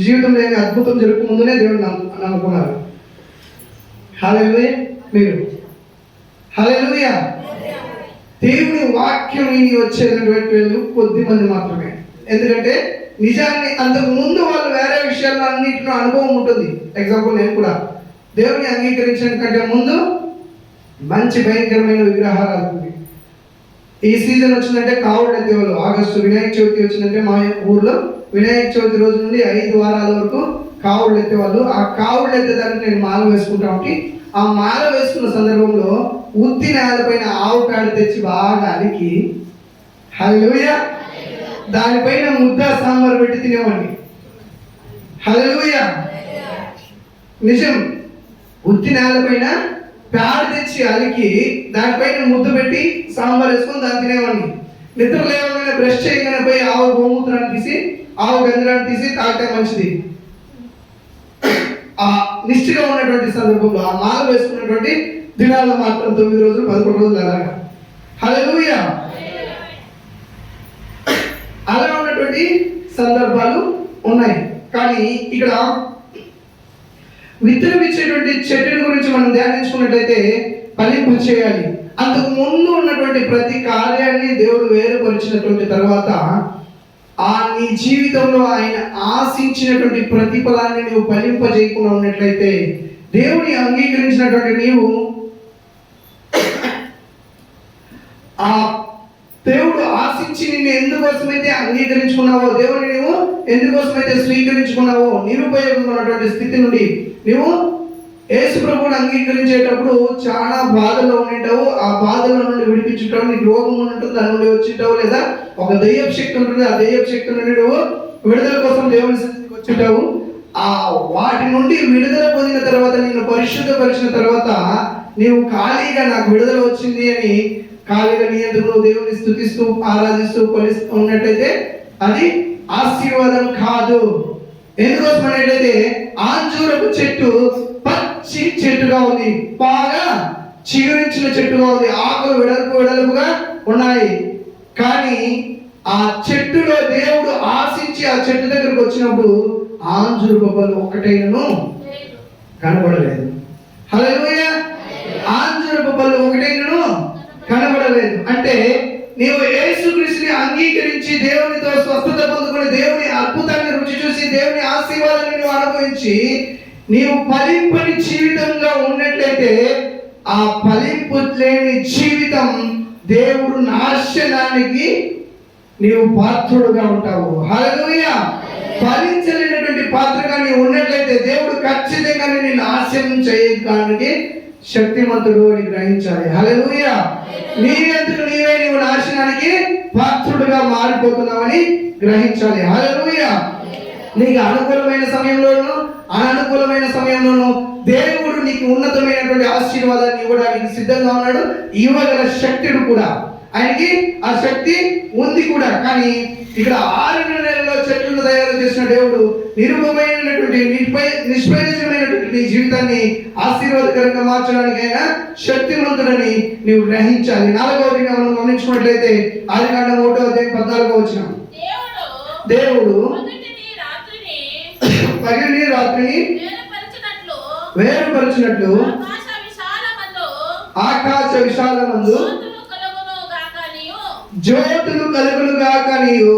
జీవితంలో ఏమి అద్భుతం జరగకముందునే దేవుని నమ్ముకున్నారు. హల్లెలూయా. మీరు హల్లెలూయా. దేవుని వాక్యం విని వచ్చేటటువంటి వాళ్ళు కొద్ది మంది మాత్రమే. ఎందుకంటే నిజాన్ని అంతకు ముందు వాళ్ళు వేరే విషయాల్లో అన్నింటిలో అనుభవం ఉంటుంది. ఎగ్జాంపుల్, నేను కూడా దేవుని అంగీకరించడం కంటే ముందు మంచి భయంకరమైన విగ్రహాలు. ఈ సీజన్ వచ్చిందంటే కావుడు ఎత్తేవాళ్ళు. ఆగస్టు వినాయక చవితి వచ్చిందంటే మా ఊర్లో వినాయక చవితి రోజు నుండి 5 వారాల వరకు కావుడు ఎత్తేవాళ్ళు. ఆ కావుడు ఎత్తేదానికి నేను మాల వేసుకుంటా ఉంటే, ఆ మాల వేసుకున్న సందర్భంలో ఉత్తి నేలపైన ఆవు పేడ తెచ్చి బాగా అలికి, హల్లెలూయా, దానిపైన ముద్ద సాంబార్ పెట్టి తినేవాడిని. హల్లెలూయా. నిజం. ఉత్తి నేలపైన పేడ తెచ్చి అలికి దానిపైన ముద్ద పెట్టి సాంబార్ వేసుకొని దాన్ని తినేవాడిని. నిద్ర లేవగానే బ్రష్ చేయగానే పోయి ఆవు గోమూత్రాన్ని తీసి, ఆవు గంజరాన్ని తీసి తాగితే మంచిది. ఆ నిష్ఠగా ఉన్నటువంటి సందర్భంలో ఆ మాల వేసుకున్నటువంటి దినాల్లో మాత్రం 9 రోజులు 11 రోజులు అలాగా. హల్లెలూయా. ఫలించినటువంటి సందర్భాలు ఉన్నాయి. కానీ ఇక్కడ విత్తనం ఇచ్చేటువంటి చెట్టుని గురించి మనం ధ్యానించుకున్నట్లయితే ఫలింప చేయాలి. అంతకు ముందు ఉన్నటువంటి ప్రతి కార్యాన్ని దేవుడు వేరుపరిచినటువంటి తర్వాత నీ జీవితంలో ఆయన ఆశించినటువంటి ప్రతిఫలాన్ని నువ్వు ఫలింప చేయకుండా ఉన్నట్లయితే దేవుని అంగీకరించినటువంటి నీవు ఆ దేవుడు ఆశించి నిన్ను ఎందుకోసమైతే అంగీకరించుకున్నావో, దేవుని నువ్వు ఎందుకోసమైతే స్వీకరించుకున్నావో, నిరుపయోగంగా ఉన్నటువంటి స్థితి నుండి నువ్వు యేసు ప్రభువుని అంగీకరించేటప్పుడు చాలా బాధలో ఉంటావు. ఆ బాధల నుండి విడిపించుంటావు. నీకు రోగం ఉంటుంది, దాని నుండి వచ్చింటావు. లేదా ఒక దయ్యపు శక్తి ఉంటుంది, ఆ దయ్యపు శక్తి నుండి నువ్వు విడుదల కోసం దేవుని స్థితికి వచ్చింటావు. ఆ వాటి నుండి విడుదల పొందిన తర్వాత, నిన్ను పరిశుద్ధపరిచిన తర్వాత నీవు ఖాళీగా నాకు విడుదల వచ్చింది అని ఖాళీగా నీ ఎందుకు నువ్వు దేవుని స్తుతిస్తూ ఆరాధిస్తూ కొలుస్తూ ఉన్నట్లయితే అది ఆశీర్వాదం కాదు. ఎందుకోసం అనేట్లయితే అంజూరపు చెట్టు పచ్చి చెట్టుగా ఉంది, బాగా చిగురించిన చెట్టుగా ఉంది, ఆకులు వెడల్పుగా ఉన్నాయి. కానీ ఆ చెట్టులో దేవుడు ఆశించి ఆ చెట్టు దగ్గరకు వచ్చినప్పుడు అంజూరు బొబ్బలు ఒకటైనను కనబడలేదు. హల్లెలూయా! అంజూరు బొబ్బలు ఒకటైనను కనబడలేదు. అంటే నీవు యేసుక్రీస్తుని అంగీకరించి దేవునితో స్వస్థత పొందుకుని దేవుని అద్భుతాన్ని రుచి చూసి దేవుని ఆశీర్వాదాన్ని నువ్వు అనుభవించి నీవు ఫలింపని జీవితంగా ఉన్నట్లయితే ఆ ఫలింపు లేని జీవితం దేవుడు నాశనానికి నీవు పాత్రుడుగా ఉంటావు. హల్లెలూయా! ఫలించలేనటువంటి పాత్రగా నీవు ఉన్నట్లయితే దేవుడు ఖచ్చితంగా నిన్ను నాశనం చేయడానికి శక్తిమంతుడు అని గ్రహించాలి. హల్లెలూయా! నీ అంతకు నీవే నీవు నాశనానికి పాత్రుడుగా మారిపోతున్నావని గ్రహించాలి. హల్లెలూయా! నీకు అనుకూలమైన సమయంలోనూ అననుకూలమైన సమయంలోనూ దేవుడు నీకు ఉన్నతమైనటువంటి ఆశీర్వాదాన్ని ఇవ్వడానికి సిద్ధంగా ఉన్నాడు. ఇవ్వగల శక్తుడు కూడా, ఆయనకి ఆ శక్తి ఉంది కూడా. కానీ ఇక్కడ 6 నెలల్లో చెట్లను తయారు చేసిన దేవుడు నిరుపమైనటువంటి నిష్ప్రయోజనమైనటువంటి నీ జీవితాన్ని ఆశీర్వాదకరంగా మార్చడానికి ఆయన శక్తిమంతుడని నీవు గ్రహించాలి. 4వదిగా మనం గమనించుకున్నట్లయితే ఆదికాండం 1వ అధ్యాయం 14వ వచనం, దేవుడు పగలిని రాత్రిని వేరుపరిచినట్లు ఆకాశ విశాలమందు జ్యోతులు కలుగును గాక నీవు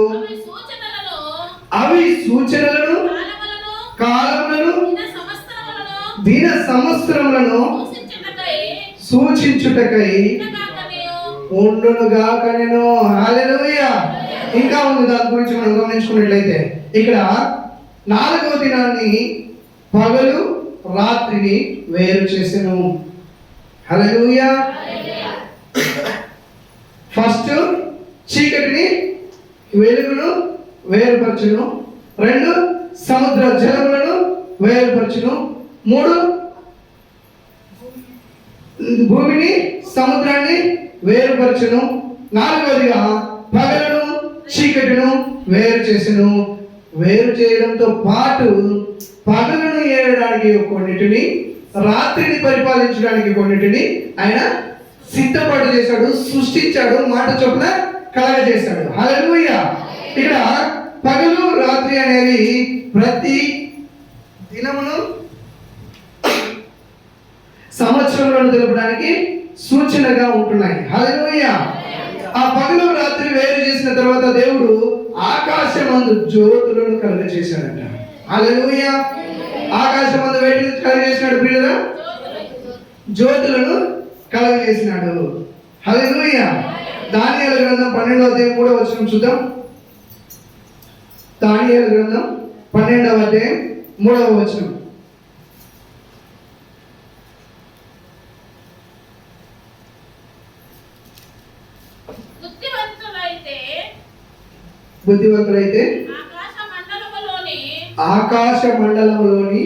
అవి సూచనలను కాలములను దిన సంవత్సరములను సూచించుటకై ఉండును గాక నేను. హల్లెలూయా! ఇంకా ఉంది, దాని గురించి మనం గమనించుకున్నట్లయితే ఇక్కడ 4వ దినాన్ని పగలు రాత్రిని వేరు చేసెను. హల్లెలూయా! ఫస్ట్ చీకటిని వెలుగును వేరుపరచును, 2 సముద్ర జలములను వేరుపరచును, 3 భూమిని సముద్రాన్ని వేరుపరచును, 4వదిగా పగలను చీకటిను వేరు చేసెను. వేరు చేయడంతో పాటు పగలను ఏడడానికి కొన్నిటిని, రాత్రిని పరిపాలించడానికి కొన్నిటిని ఆయన సిద్ధపాటు చేశాడు, సృష్టించాడు, మాట చొప్పున కలగజేశాడు. హల్లెలూయా! ఇక్కడ పగలు రాత్రి అనేది ప్రతి దినమును సంవత్సరంలో తెలపడానికి సూచనగా ఉంటున్నాయి. హల్లెలూయా! ఆ పగలు రాత్రి వేరు చేసిన తర్వాత దేవుడు ఆకాశమందు జ్యోతులను కలుగజేశాడట. హల్లెలూయా! ఆకాశమందు వేటిని కలుగజేసినాడు ప్రియులారా? జ్యోతులను కలుగజేసినాడు. హల్లెలూయా! దానియేలు గ్రంథం 12వ అధ్యాయం 3వ వచనం చూద్దాం. దానియేలు గ్రంథం 12వ అధ్యాయం 3వ వచనం, బుద్ధివంతులైతే ఆకాశ మండలములోని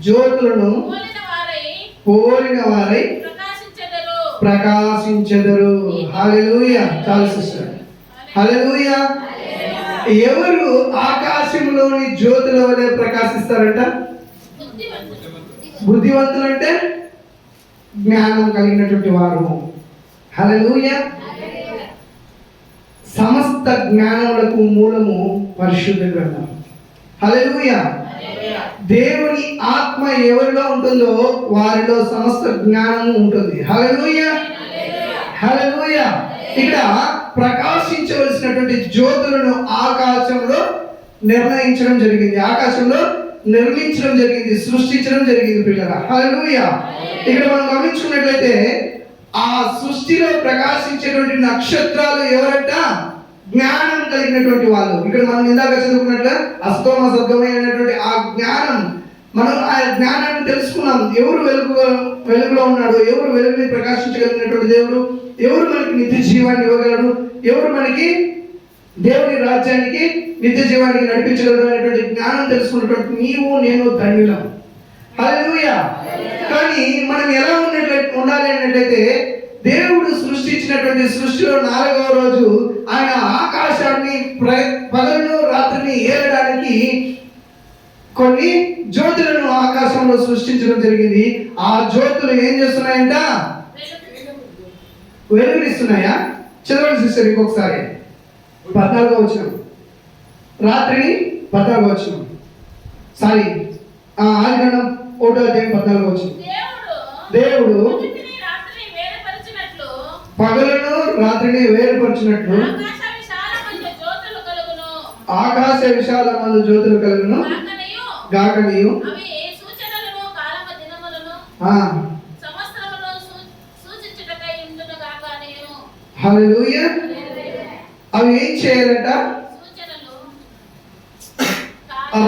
జ్యోతులను పోలిన వారై ప్రకాశించెదరు. హల్లెలూయా! చాలా సిస్టర్, హల్లెలూయా! ఎవరు ఆకాశంలోని జ్యోతుల వలె ప్రకాశిస్తారంట? బుద్ధివంతులు అంటే జ్ఞానం కలిగినటువంటి వారు. హల్లెలూయా! సమస్త జ్ఞానములకు మూలము పరిశుద్ధ గ్రంథం. హల్లెలూయా. దేవుని ఆత్మ ఎవరిలో ఉంటుందో వారిలో సమస్త జ్ఞానము ఉంటుంది. హల్లెలూయా, హల్లెలూయా. ఇక్కడ ప్రకాశించవలసినటువంటి జ్యోతులను ఆకాశంలో నిర్ణయించడం జరిగింది, ఆకాశంలో నిర్మించడం జరిగింది, సృష్టించడం జరిగింది పిల్లరా. హల్లెలూయా. ఇక్కడ మనం గమనించుకున్నట్లయితే ఆ సృష్టిలో ప్రకాశించేటువంటి నక్షత్రాలు ఎవరట? జ్ఞానం కలిగినటువంటి వాళ్ళు. ఇక్కడ మనం ఇందాక చదువుకున్నట్లు అస్తోమ సద్గమైనటువంటి ఆ జ్ఞానం, మనం ఆ జ్ఞానాన్ని తెలుసుకున్నాం. ఎవరు వెలుగులో ఉన్నాడు, ఎవరు వెలుగుని ప్రకాశించగలిగినటువంటి దేవుడు, ఎవరు మనకి నిత్య జీవాన్ని ఇవ్వగలడు, ఎవరు మనకి దేవుని రాజ్యానికి నిత్య జీవానికి నడిపించగలడు అనేటువంటి జ్ఞానం తెలుసుకున్నటువంటి నీవు నేను ధన్యులం. హల్లెలూయా. కానీ మనం ఎలా ఉండాలి అన్నట్లయితే, దేవుడు సృష్టించినటువంటి సృష్టిలో 4వ రోజు ఆయన ఆకాశాన్ని పగలను రాత్రిని ఏలడానికి కొన్ని జ్యోతులను ఆకాశంలో సృష్టించడం జరిగింది. ఆ జ్యోతులు ఏం చేస్తున్నాయంట? వెలుగునిస్తున్నాయా? చదవండి సిస్టర్ ఇంకొకసారి. 14వ వచనం, రాత్రిని 14వ వచనం, సారీ ఆదికాండం 1వ అధ్యాయం 14వ వచనం. దేవుడు పగలను రాత్రిని వేరుపరిచినట్లు ఆకాశ విశాలమందు జ్యోతులు కలుగును గాకనియు. హల్లెలూయా. అవి ఏం చేయాలంట?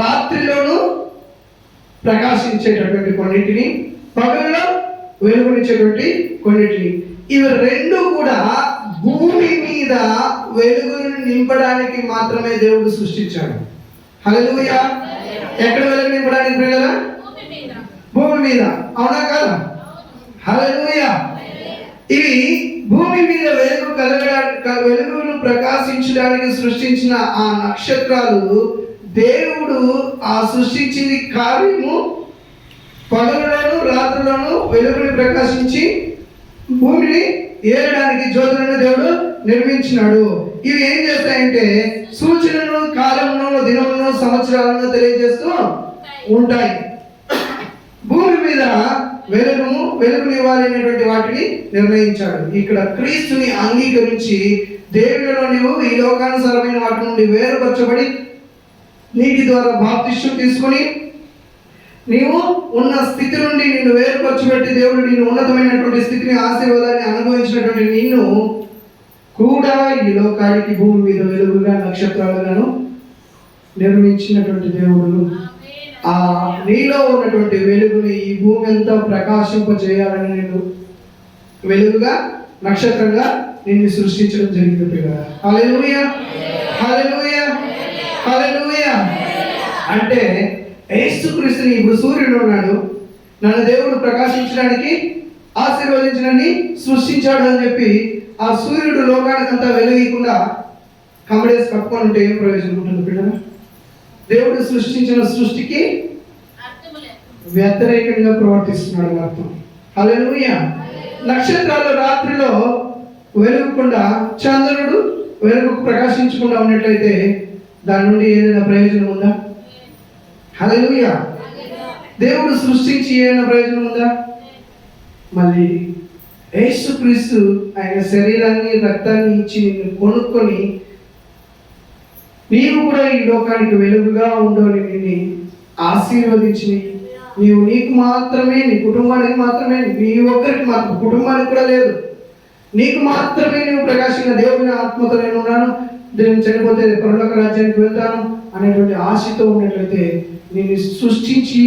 రాత్రిలోను ప్రకాశించేటటువంటి కొన్నిటిని, పగలలో వెలుగునిచ్చేటువంటి కొన్నిటిని. ఇవి రెండు కూడా భూమి మీద వెలుగును నింపడానికి మాత్రమే దేవుడు సృష్టించాడు. హల్లెలూయా. ఎక్కడ వెలుగు నింపడానికి పిల్లలా? భూమి మీద. అవునా కాదా? హల్లెలూయా. ఇవి భూమి మీద వెలుగును ప్రకాశించడానికి సృష్టించిన ఆ నక్షత్రాలు దేవుడు ఆ సృష్టించింది కార్యము పగలులోను రాత్రులను వెలుగుని ప్రకాశించి భూమిని ఏరడానికి జ్యోతులను దేవుడు నిర్మించినాడు. ఇవి ఏం చేస్తాయంటే సూచనను, కాలమును, దినమును, సంవత్సరాలను తెలియజేస్తూ ఉంటాయి. భూమి మీద వెలుగునివ్వాలనేటువంటి వాటిని నిర్ణయించాడు. ఇక్కడ క్రీస్తుని అంగీకరించి దేవునిలో నీవు ఈ లోకానుసారమైన వాటి నుండి వేరుపరచబడి నీటి ద్వారా బాప్తిష్యం తీసుకుని నీవు ఉన్న స్థితి నుండి నిన్ను వేరుపరచబెట్టి దేవుడు నిన్ను ఉన్నతమైనటువంటి స్థితిని, ఆశీర్వాదాన్ని అనుభవించినటువంటి నిన్ను కూడా ఈ లోకానికి భూమి మీద వెలుగుగా నక్షత్రాలను నిర్మించినటువంటి దేవుడు ఆ నీలో ఉన్నటువంటి వెలుగుని ఈ భూమి అంతా ప్రకాశింపజేయాలని నేను వెలుగుగా నక్షత్రంగా నిన్ను సృష్టించడం జరిగింది. హల్లెలూయా, హల్లెలూయా, హల్లెలూయా. అంటే యేసుక్రీస్తుని ఇప్పుడు సూర్యుడు ఉన్నాడు, నన్ను దేవుడు ప్రకాశించడానికి ఆశీర్వదించడాన్ని సృష్టించాడు అని చెప్పి ఆ సూర్యుడు లోకానికంతా వెలుగకుండా కమడేసి కప్పుకొని ఉంటే ఏం ప్రయోజనం ఉంటుంది పిల్లలు? దేవుడు సృష్టించిన సృష్టికి వ్యతిరేకంగా ప్రవర్తిస్తున్నాడు అర్థం. హల్లెలూయా. నక్షత్రాలు రాత్రిలో వెలుగకుండా, చంద్రుడు వెలుగు ప్రకాశించకుండా ఉన్నట్లయితే దాని నుండి ఏదైనా ప్రయోజనం ఉందా? హల్లెలూయా. దేవుడు సృష్టించి ఏదైనా ప్రయోజనం ఉందా? మళ్ళీ యేసుక్రీస్తు ఆయన శరీరాన్ని, రక్తాన్ని ఇచ్చి నిన్ను కొనుక్కొని నీవు కూడా ఈ లోకానికి వెలుగుగా ఉండవని నిన్ను ఆశీర్వదించి నీవు నీకు మాత్రమే, నీ కుటుంబానికి మాత్రమే, నీ ఒక్కరికి మాత్రం, కుటుంబానికి కూడా లేదు, నీకు మాత్రమే నీవు ప్రకాశంగా దేవుని ఆత్మతో నేను ఉన్నాను, నేను చనిపోతే పరలోక రాజ్యానికి వెళ్తాను అనేటువంటి ఆశతో ఉన్నట్లయితే నేను సృష్టించి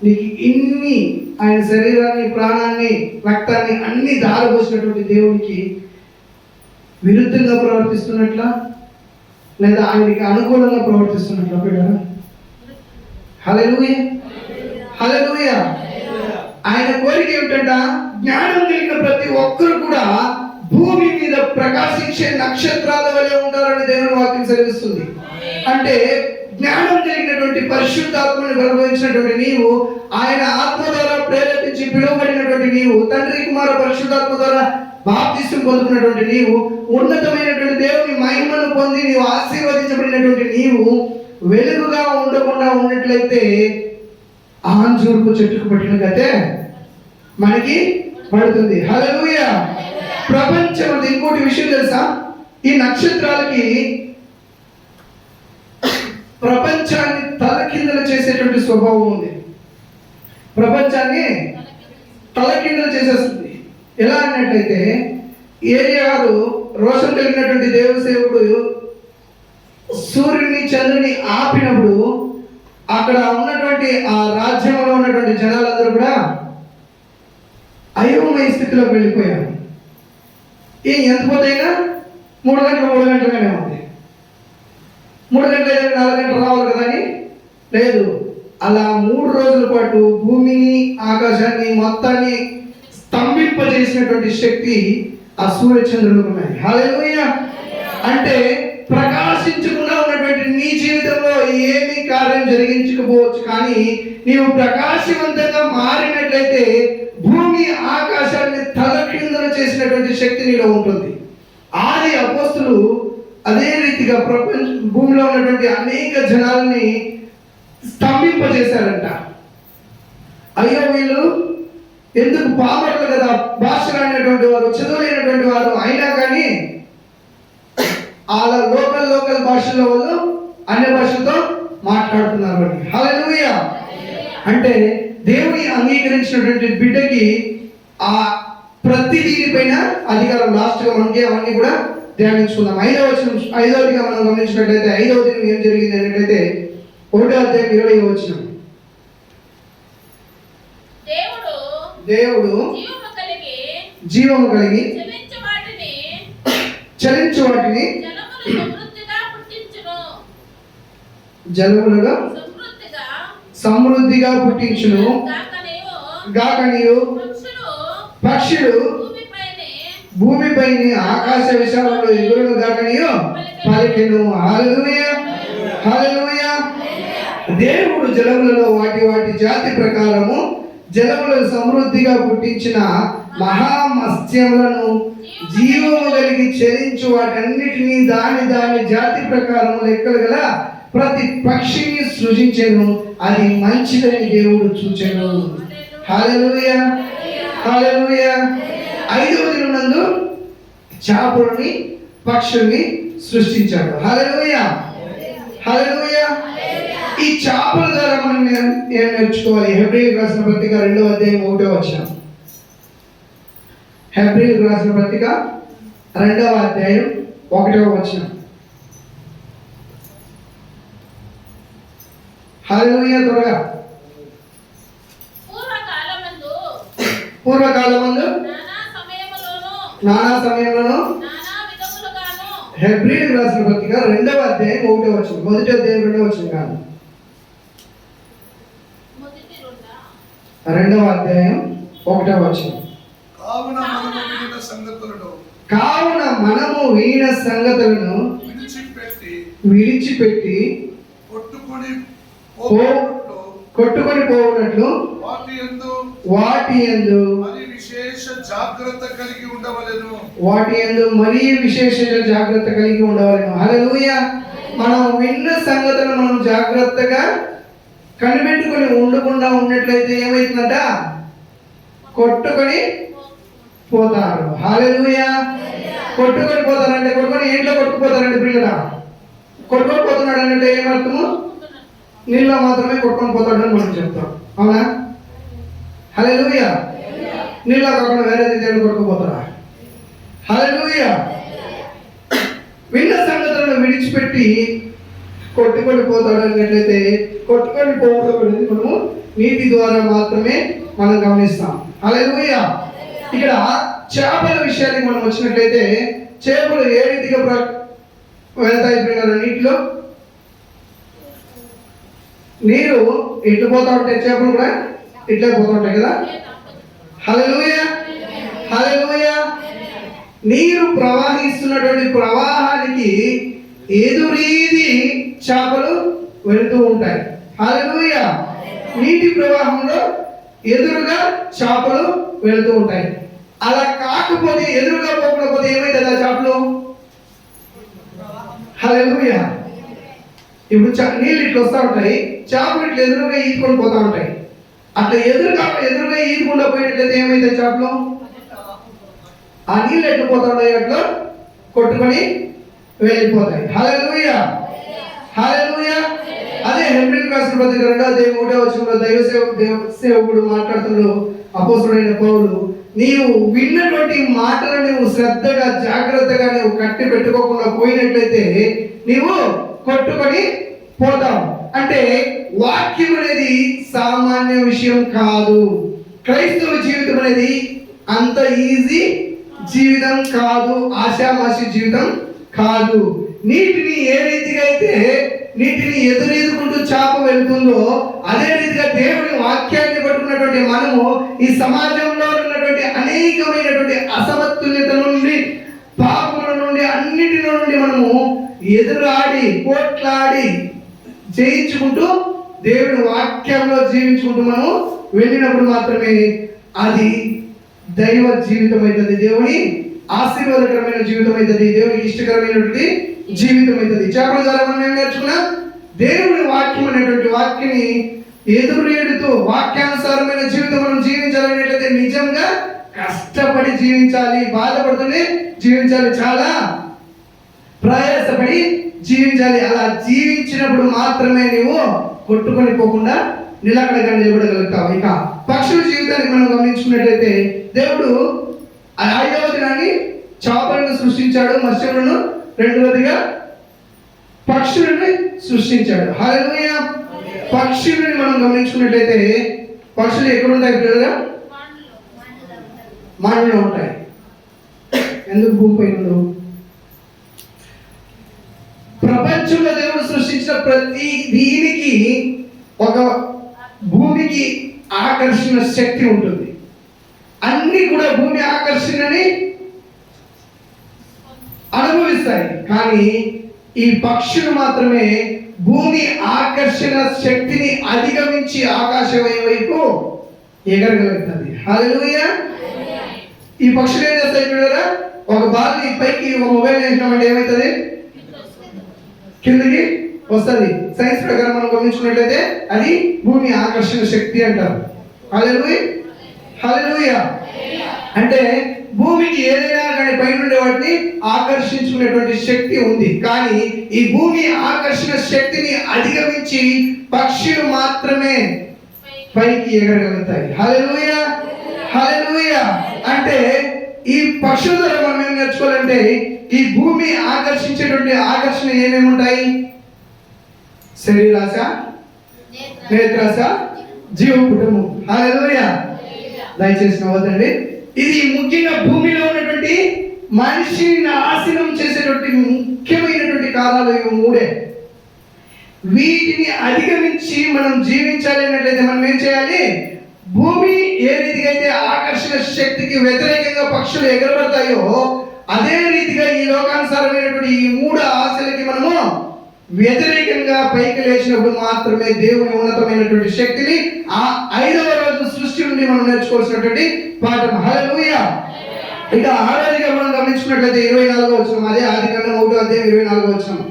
నీకు ఇన్ని ఆయన శరీరాన్ని, ప్రాణాన్ని, రక్తాన్ని అన్ని దారబోసినటువంటి దేవునికి విరుద్ధంగా ప్రవర్తిస్తున్నట్లా లేదా ఆయనకి అనుకూలంగా ప్రవర్తిస్తున్నట్లా పిల్లలు? హల్లెలూయా, హల్లెలూయా. ఆయన కోరిక ఏమిటంట? జ్ఞానం కలిగిన ప్రతి ఒక్కరు కూడా భూమి మీద ప్రకాశించే నక్షత్రాల వలె ఉంటారని దేవుని వాక్యం సెలవిస్తుంది. అంటే జ్ఞానం కలిగినటువంటి పరిశుద్ధాత్మను అనుభవించినటువంటి నీవు, ఆయన ఆత్మ ద్వారా ప్రేరేపించి పిలువబడినటువంటి నీవు, తండ్రి కుమార పరిశుద్ధాత్మ ద్వారా బాప్తిసం పొందుకున్నటువంటి నీవు, ఉన్నతమైనటువంటి దేవుని మహిమను పొంది నీవు ఆశీర్వదించబడినటువంటి నీవు వెలుగుగా ఉండకుండా ఉన్నట్లయితే ఆంజూర్పు చెట్టుకు పట్టిన గతే మనకి పడుతుంది. హల్లెలూయా. ప్రపంచం ఇంకోటి విషయం తెలుసా, ఈ నక్షత్రాలకి ప్రపంచాన్ని తలకిందులు చేసేటువంటి స్వభావం ఉంది. ప్రపంచాన్ని తలకిందులు చేసేస్తుంది. ఎలా అన్నట్లయితే ఏలియాను రోషం కలిగినటువంటి దేవసేవుడు సూర్యుని చంద్రుని ఆపినప్పుడు అక్కడ ఉన్నటువంటి ఆ రాజ్యంలో ఉన్నటువంటి జనాలందరూ కూడా అయోమయ స్థితిలోకి వెళ్ళిపోయారు. ఎంత పోతైనా 3 గంటలుగానే ఉంది. 3 గంటలు 4 గంటలు రావాలి కదా అని లేదు. అలా 3 రోజుల పాటు భూమిని ఆకాశాన్ని మొత్తాన్ని స్తంభింపజేసినటువంటి శక్తి ఆ సూర్యచంద్రులకు ఉన్నాయి. హల్లెలూయా. అంటే ప్రకాశించకుండా ఉన్నటువంటి నీ జీవితంలో ఏమీ కార్యం జరిగించకపోవచ్చు, కానీ నీవు ప్రకాశవంతంగా మారినట్లయితే భూమి ఆకాశాన్ని తలకిందులు చేసినటువంటి శక్తి నీలో ఉంటుంది. ఆది అపోస్తులు అదే రీతిగా భూమిలో ఉన్నటువంటి అనేక జనాలని స్తంభింపజేశారంట. అయ్యో వీళ్ళు ఎందుకు పామరులు కదా, భాషలు అనేటువంటి వారు, చదువులేనటువంటి వారు, అయినా కానీ అలా లోకల్ భాషల్లో వాళ్ళు అన్య భాషలతో మాట్లాడుతున్నారు. హల్లెలూయా. అంటే దేవుని అంగీకరించినటువంటి బిడ్డకి ఆ ప్రతి దీనిపైన అధికారం. లాస్ట్గా మనకి అవన్నీ కూడా ధ్యానించుకుందాం. 5వదిగా మనం గమనించినట్లయితే 5వ దినం ఏం జరిగింది అన్నట్లయితే 1వ అధ్యాయం 20వ వచనం. దేవుడు జీవము కలిగి చలించు వాటిని జలములుగా సమృద్ధిగా పుట్టించును గాకనియు పక్షులు భూమిపైన ఆకాశ విశాలంలో ఎగురును గాకనియు పలికెను. హల్లెలూయా. హల్లెలూయా. దేవుడు జలములలో వాటి జాతి ప్రకారము జలములను సమృద్ధిగా పుట్టించిన మహామత్స్యములను జీవము కలిగి చెలించు వాటన్నిటినీ దాని జాతి ప్రకారము లెక్కలు గల ప్రతి పక్షిని సృజించెను. అది మంచిదని దేవుడు చూచెను. హల్లెలూయా. హల్లెలూయా. 5వ దినం నందు చేపలని పక్షుల్ని సృష్టించాడు. హల్లెలూయా. హల్లెలూయా. ఈ చేపల ద్వారా మనం ఏం నేర్చుకోవాలి? హెబ్రీయులకు రాసిన పత్రిక 2వ అధ్యాయం 1వ వచనం. హెబ్రీయులకు రాసిన పత్రిక 2వ అధ్యాయం 1వ వచనం. హల్లెలూయా. త్వరగా. పూర్వకాలమందు నానా సమయంలోను హెబ్రీయులకు రాసిన పత్రిక 2వ అధ్యాయం 1వ వచనం. 1వ అధ్యాయం 2వ వచనం కాదు, 2వ అధ్యాయం 1వ వచనం. కావున మనము వినిన సంగతులను విడిచిపెట్టి కొట్టుకొని పోవునట్లు వాటి యందు మరీ విశేష జాగ్రత్త కలిగి ఉండవలెను. హల్లెలూయా. మనం విన్న సంగతులను మనం జాగ్రత్తగా కనిపెట్టుకొని ఉండకుండా ఉన్నట్లయితే ఏమైతుందంట? కొట్టుకొని పోతారు. హల్లెలూయా. కొట్టుకొని పోతారంటే ఏంట్లో కొట్టుకుపోతారండి పిల్లరా? కొట్టుకొని పోతున్నాడు అంటే ఏమర్థము? నీళ్ళలో మాత్రమే కొట్టుకొని పోతాడని మనం చెప్తాం, అవునా? హల్లెలూయా. నీళ్ళలో కాకుండా వేరే దగ్గర కొట్టుకుపోతారా? హల్లెలూయా. విన్న సంగతులను విడిచిపెట్టి కొట్టుకొని పోతాడు అన్నట్లయితే కొట్టుకొని పోవడం అనేది మనము నీటి ద్వారా మాత్రమే మనం గమనిస్తాం. హల్లెలూయా. ఇక్కడ చేపల విషయానికి మనం వచ్చినట్లయితే చేపలు ఏ రీతిగా వెళ్తాయి పిల్లలు? నీటిలో నీరు ఇట్లు పోతా ఉంటాయి, చేపలు కూడా ఇట్లా పోతా ఉంటాయి కదా. హల్లెలూయా. హల్లెలూయా. నీరు ప్రవహిస్తున్నటువంటి ప్రవాహానికి ఎదురీది చేపలు వెళుతూ ఉంటాయి. హల్లెలూయా. నీటి ప్రవాహంలో ఎదురుగా చేపలు వెళుతూ ఉంటాయి. అలా కాకపోతే ఎదురుగా పోకపోతే ఏమైతుంది ఆ చేపలు? హల్లెలూయా. ఇప్పుడు నీళ్ళు ఇట్లా వస్తూ ఉంటాయి, చేపలు ఇట్లా ఎదురుగా ఈదుకొని పోతూ ఉంటాయి. అట్లా ఎదురుగా ఈదుకుండా పోయినట్లయితే ఏమైతుంది చేపలు? ఆ నీళ్ళు ఎట్లా పోతా ఉంటాయి, అట్లా కొట్టుకొని వెళ్ళిపోతాయి. హల్లెలూయా, హల్లెలూయా. అదే హెబ్రీయులకు రాసిన పత్రిక 2వ అధ్యాయం 1వ వచనంలో దైవ సేవకుడు మాట్లాడుతున్నాడు, అపోస్తలుడైన పౌలు, నీవు విన్నటువంటి మాటలు నువ్వు శ్రద్ధగా జాగ్రత్తగా నువ్వు కట్టి పెట్టుకోకుండా పోయినట్లయితే నీవు కొట్టుకొని పోతావు. అంటే వాక్యం అనేది సామాన్య విషయం కాదు. క్రైస్తవ జీవితం అనేది అంత ఈజీ జీవితం కాదు, ఆశామాషి జీవితం కాదు. నీటిని ఏ రీతిగా అయితే నీటిని ఎదురెదుకుంటూ చేప వెళ్తుందో అదే రీతిగా దేవుని వాక్యాన్ని పట్టుకున్నటువంటి మనము ఈ సమాజంలో ఉన్నటువంటి అనేకమైనటువంటి అసమతుల్యత నుండి, పాపముల నుండి, అన్నిటిలో నుండి మనము ఎదురాడి పోట్లాడి జయించుకుంటూ దేవుని వాక్యంలో జీవించుకుంటూ మనము వెళ్ళినప్పుడు మాత్రమే అది దైవ జీవితం అవుతుంది, దేవుని ఆశీర్వాదకరమైన జీవితం అవుతుంది, దేవునికి ఇష్టకరమైనటువంటి జీవితం అవుతుంది. చేపల ద్వారా మనం ఏం నేర్చుకున్నాం? దేవుని వాక్యం అనేటువంటి వాక్యాన్ని ఎదురేడుతూ వాక్యానుసారమైన జీవితం మనం జీవించాలనేటైతే నిజంగా కష్టపడి జీవించాలి, బాధపడుతూనే జీవించాలి, చాలా ప్రయాసపడి జీవించాలి. అలా జీవించినప్పుడు మాత్రమే నువ్వు కొట్టుకొని పోకుండా నిలకడగా నిలబడగలుగుతావు. ఇక పక్షుల జీవితానికి మనం గమనించుకున్నట్లయితే దేవుడు 5వ దినాన్ని చేపలను సృష్టించాడు, మత్స్యములను, 2వదిగా పక్షులను సృష్టించాడు. హల్లెలూయా. పక్షులను మనం గమనించుకున్నట్లయితే పక్షులు ఎక్కడ ఉంటాయి పిల్లలుగా? మాటలో ఉంటాయి. ఎందుకు భూమి పైన ఉండవు? ప్రపంచంలో దేవుడు సృష్టించిన ప్రతి దీనికి ఒక భూమికి ఆకర్షణ శక్తి ఉంటుంది. అన్ని కూడా భూమి ఆకర్షణని అనుభవిస్తాయి, కానీ ఈ పక్షులు మాత్రమే భూమి ఆకర్షణ శక్తిని అధిగమించి ఆకాశం వైపు ఎగరగలుగుతుంది. హల్లెలూయా. ఈ పక్షులు ఏం చేస్తాయి పిల్లరా? ఒక బాల్ని పైకి ఒక మొబైల్ వేసినామంటే ఏమవుతుంది? కిందకి వస్తుంది. సైన్స్ ప్రకారం మనం గమనించుకున్నట్లయితే అది భూమి ఆకర్షణ శక్తి అంటారు. హల్లెలూయా, హల్లెలూయా. అంటే భూమికి ఏదైనా కానీ పైన వాటిని ఆకర్షించుకునేటువంటి శక్తి ఉంది, కానీ ఈ భూమి ఆకర్షణ శక్తిని అధిగమించి పక్షులు మాత్రమే పైకి ఎగరగలుగుతాయి. హల్లెలూయా, హల్లెలూయా. అంటే ఈ పక్షుల ద్వారా మనం ఏం నేర్చుకోవాలంటే ఈ భూమి ఆకర్షించేటువంటి ఆకర్షణ ఏమేమి ఉంటాయి? శరీరాశ, నేత్రాశ, జీవ కుటుంబం. హల్లెలూయా. దయచేసి నవ్వదండి. ఇది ముఖ్యంగా భూమిలో ఉన్నటువంటి మనిషిని నాశనం చేసేటువంటి ముఖ్యమైనటువంటి కారణాలు ఇవి 3. వీటిని అధిగమించి మనం జీవించాలి అన్నట్లయితే మనం ఏం చేయాలి? భూమి ఏ రీతిగా అయితే ఆకర్షణ శక్తికి వ్యతిరేకంగా పక్షులు ఎగరబడతాయో అదే రీతిగా ఈ లోకానుసారమైనటువంటి ఈ 3 ఆశలకి మనము వ్యతిరేకంగా పైకి లేచినప్పుడు మాత్రమే దేవుని ఉన్నతమైనటువంటి శక్తిని ఆ 5వ రోజు సృష్టి నుండి మనం నేర్చుకోవాల్సినటువంటి పాఠం. హల్లెలూయా. ఇక 6వదిగా మనం గమనించుకున్నట్లయితే 24వ వచనం, అదే ఆదికాండం 1వ అధ్యాయం 24వ వచనం.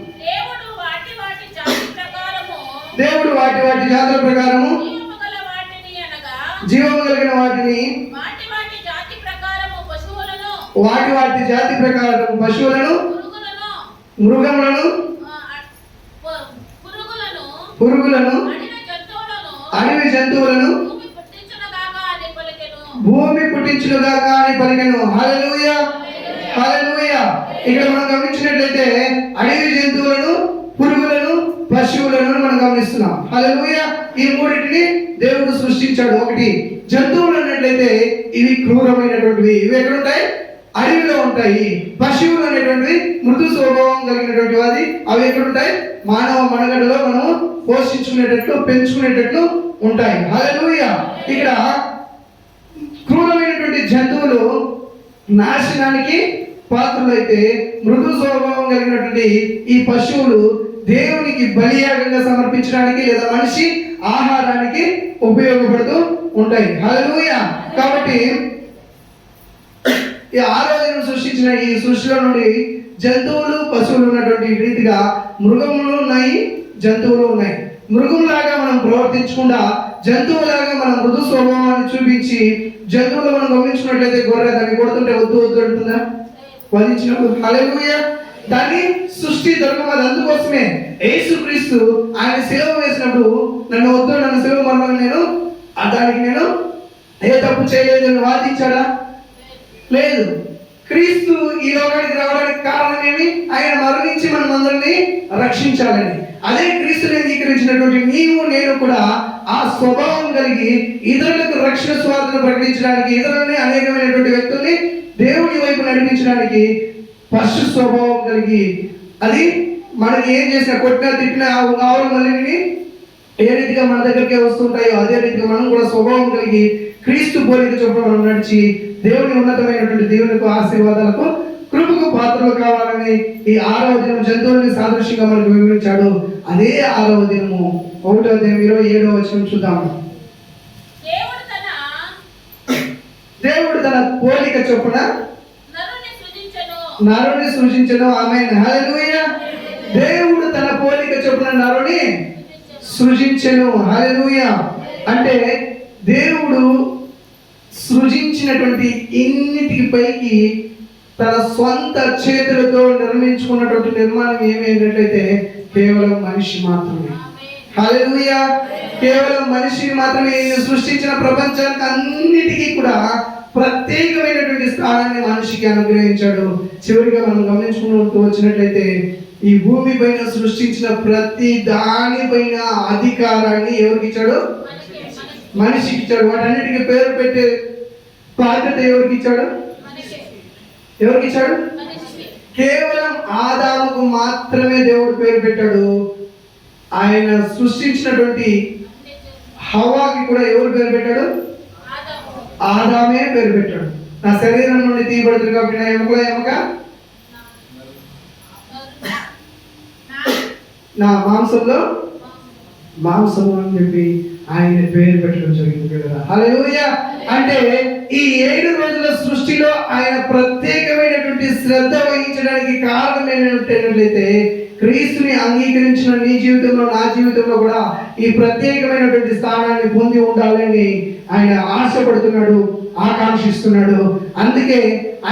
దేవుడు వాటి వాటి జాతుల ప్రకారము జీవము కలిగిన వాటిని వాటి వాటి జాతి ప్రకారం పశువులను, మృగములను, పురుగులను, అడవి జంతువులను భూమి పుట్టించునుగాక అని పలికెను. హల్లెలూయా, హల్లెలూయా. ఇక్కడ మనం గమనించినట్లయితే అడవి జంతువులను, పురుగులను, పశువులను మనం గమనిస్తున్నాం. హల్లెలూయా. ఈ 3టిని దేవుడు సృష్టించాడు. ఒకటి జంతువులు అన్నట్లయితే ఇవి క్రూరమైనటువంటివి, ఇవి ఎక్కడ ఉంటాయి? అడవిలో ఉంటాయి. పశువులు అనేటువంటివి మృదు స్వభావం కలిగినటువంటి వాది, అవి ఎక్కడ ఉంటాయి? మానవ మనుగడలో మనము పోషించుకునేటట్లు పెంచుకునేటట్లు ఉంటాయి. హల్లెలూయా. ఇక్కడ క్రూరమైనటువంటి జంతువులు నాశనానికి పాత్రులైతే మృదు స్వభావం కలిగినటువంటి ఈ పశువులు దేవునికి బలియాగంగా సమర్పించడానికి లేదా మనిషి ఆహారానికి ఉపయోగపడుతూ ఉంటాయి. హల్లెలూయా. కాబట్టి ఈ ఆరో దినం సృష్టించిన ఈ సృష్టిలో నుండి జంతువులు పశువులు ఉన్నటువంటి రీతిగా మృగములు ఉన్నాయి, జంతువులు ఉన్నాయి. మృగంలాగా మనం ప్రవర్తించకుండా జంతువులాగా మనం మృదు స్వభావాన్ని చూపించి జంతువులు మనం గమనించుకున్నట్లయితే గొర్రె దాన్ని కొడుతుంటే వద్దు వద్దు అంటుందా? వధించినప్పుడు హల్లెలూయా. దాన్ని సృష్టి ధర్మం అది. అందుకోసమే యేసుక్రీస్తు ఆయన సిలువ వేసినప్పుడు నన్ను వద్దు, నన్ను సిలువ మరణం దానికి నేను ఏ తప్పు చేయలేదు అని వాదించాడా? లేదు. క్రీస్తు ఈ లోకానికి రావడానికి కారణం ఏమి? ఆయన మరణించి మనం అందరినీ రక్షించాలని. అదే క్రీస్తుని అంగీకరించినటువంటి నీవు నేను కూడా ఆ స్వభావం కలిగి ఇతరులకు రక్షణ స్వార్థను ప్రకటించడానికి, ఇతరులని అనేకమైనటువంటి వ్యక్తుల్ని దేవుడి వైపు నడిపించడానికి పశు స్వభావం కలిగి, అది మనకి ఏం చేసినా కొట్టినా తిట్టినా ఆవులు మళ్ళీ ఏ రీతిగా మన దగ్గరికే వస్తుంటాయో అదే రీతిగా మనం కూడా స్వభావం కలిగి క్రీస్తు పోలిక చొప్పున మనం నడిచి దేవుని ఉన్నతమైనటువంటి దేవునికి ఆశీర్వాదాలకు కృపకు పాత్రలు కావాలని ఈ 6వ దినం జంతువుల్ని సాదృశ్యంగా మనకు వివరించాడు. అదే 6వ దినము 1వ దినం 27వ వచనం చూద్దాము. దేవుడు తన పోలిక చొప్పున నరుని సృజించెను. ఆమేన్, హల్లెలూయా. దేవుడు తన పోలిక చొప్పున నరుని సృజించెను. హల్లెలూయా. అంటే దేవుడు సృజించినటువంటి ఇన్నిటికి పైకి తన స్వంత చేతులతో నిర్మించుకున్నటువంటి నిర్మాణం ఏమైనట్లయితే కేవలం మనిషి మాత్రమే. హల్లెలూయా. కేవలం మనిషిని మాత్రమే. సృష్టించిన ప్రపంచానికి అన్నిటికీ కూడా ప్రత్యేకమైనటువంటి స్థానాన్ని మనిషికి అనుగ్రహించాడు. చివరిగా మనం గమనించుకుంటూ వచ్చినట్లయితే ఈ భూమి పైన సృష్టించిన ప్రతి దానిపైన అధికారాన్ని ఎవరికి ఇచ్చాడు? మనిషికి ఇచ్చాడు. వాటన్నిటికీ పేరు పెట్టే బాధ్యత ఎవరికి ఇచ్చాడు? ఎవరికి ఇచ్చాడు? కేవలం ఆదాముకు మాత్రమే దేవుడు పేరు పెట్టాడు. ఆయన సృష్టించినటువంటి హవ్వాకి కూడా ఎవరు పేరు పెట్టాడు? ఆదామే పేరు పెట్టాడు. నా శరీరం నుండి తీయబడుతుంది కాబట్టి నా ఎముక నా మాంసంలో మాంసము అని చెప్పి ఆయన పేరు పెట్టడం జరిగింది కదా. హల్లెలూయా. అంటే ఈ 7 రోజుల సృష్టిలో ఆయన ప్రత్యేకమైనటువంటి శ్రద్ధ వహించడానికి కారణం ఏంటంటే క్రీస్తుని అంగీకరించిన నీ జీవితంలో నా జీవితంలో కూడా ఈ ప్రత్యేకమైనటువంటి స్థానాన్ని పొంది ఉండాలని ఆయన ఆశపడుతున్నాడు, ఆకాంక్షిస్తున్నాడు. అందుకే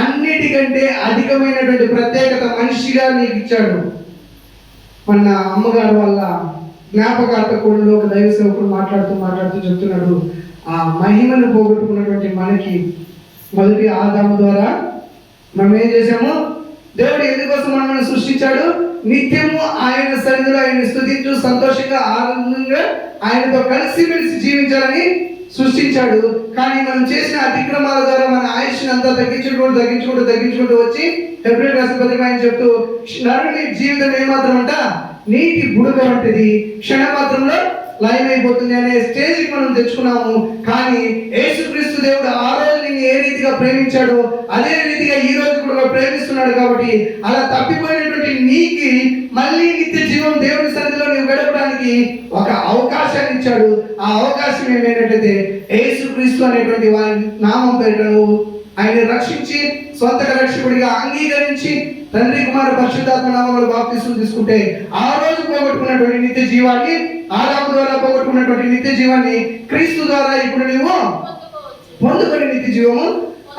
అన్నిటికంటే అధికమైనటువంటి ప్రత్యేకత మనిషిగా నీకు ఇచ్చాడు. మన అమ్మగారు వాళ్ళ జ్ఞాపకార్థకుడిలో ఒక దైవ సేవకుడు మాట్లాడుతూ చెప్తున్నాడు, ఆ మహిమను పోగొట్టుకున్నటువంటి మనకి మొదటి ఆదాము ద్వారా మనం ఏం చేశాము? దేవుడు ఎందుకోసం మనల్ని సృష్టించాడు? నిత్యము ఆయన సన్నిధిలో ఆయన స్తుతించు సంతోషంగా ఆనందంగా ఆయనతో కలిసిమెలిసి జీవించాలని సృష్టించాడు. కానీ మనం చేసిన అతిక్రమాల ద్వారా మన ఆయుష్ని అంతా తగ్గించుకుంటూ వచ్చి హెబ్రీ రాసిన పత్రిక ఆయన చెప్తూ నరుని జీవితం ఏమాత్రం అంట నీటి బుడగ వంటిది, క్షణమాత్రంలో లయమైపోతుంది అనే స్టేజ్కి మనం తెచ్చుకున్నాము. కానీ యేసుక్రీస్తు దేవుడు ఆ రోజు నిన్ను ఏ రీతిగా ప్రేమించాడో అదే రీతిగా ఈ రోజు కూడా ప్రేమిస్తున్నాడు. కాబట్టి అలా తప్పిపోయినటువంటి నీకి మళ్ళీ నిత్య జీవం దేవుని సన్నిధిలో నువ్వు గడపడానికి ఒక అవకాశాన్ని ఇచ్చాడు. ఆ అవకాశం ఏమైనట్లయితే యేసుక్రీస్తు అనేటువంటి వారి నామం పేరిట నువ్వు ఆయన రక్షించి స్వంతగా రక్షకుడిగా అంగీకరించి తండ్రి కుమార పరిశుద్ధాత్మ నామములో బాప్తిస్మం తీసుకుంటే ఆ రోజు పోగొట్టుకున్నటువంటి నిత్య జీవాన్ని, ఆదాము ద్వారా పోగొట్టుకున్నటువంటి నిత్య జీవాన్ని క్రీస్తు ద్వారా ఇప్పుడు నువ్వు పొందుకొని నిత్య జీవము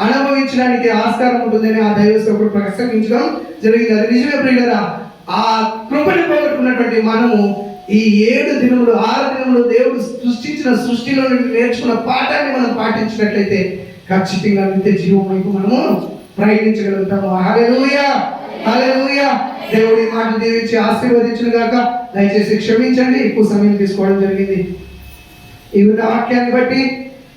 అనుభవించడానికి ఆస్కారం ఉంటుందని ఆ దైవ సేవకుడు ప్రసంగించడం జరిగింది. అది నిజమే ప్రియులారా. ఆ కృపను పోగొట్టుకున్నటువంటి మనము ఈ 7 దినములు 6 దినములు దేవుడు సృష్టించిన సృష్టిలో నేర్చుకున్న పాఠాన్ని మనం పాటించినట్లయితే ఖచ్చితంగా నిత్య జీవం వైపు మనము ప్రయాణించగలుగుతాము. హల్లెలూయా, హల్లెలూయా. దేవుడి మాట దీవించి ఆశీర్వదించును గాక. దయచేసి క్షమించండి, ఎక్కువ సమయం తీసుకోవడం జరిగింది. ఈ వాక్యాన్ని బట్టి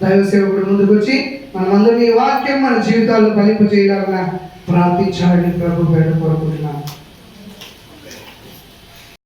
దైవ సేవకుడు ముందుకు వచ్చి మనమందరం ఈ వాక్యం మన జీవితాల్లో ఫలింప చేయాలని ప్రార్థించాలని ప్రభు పేరు కోరుకుంటున్నాను.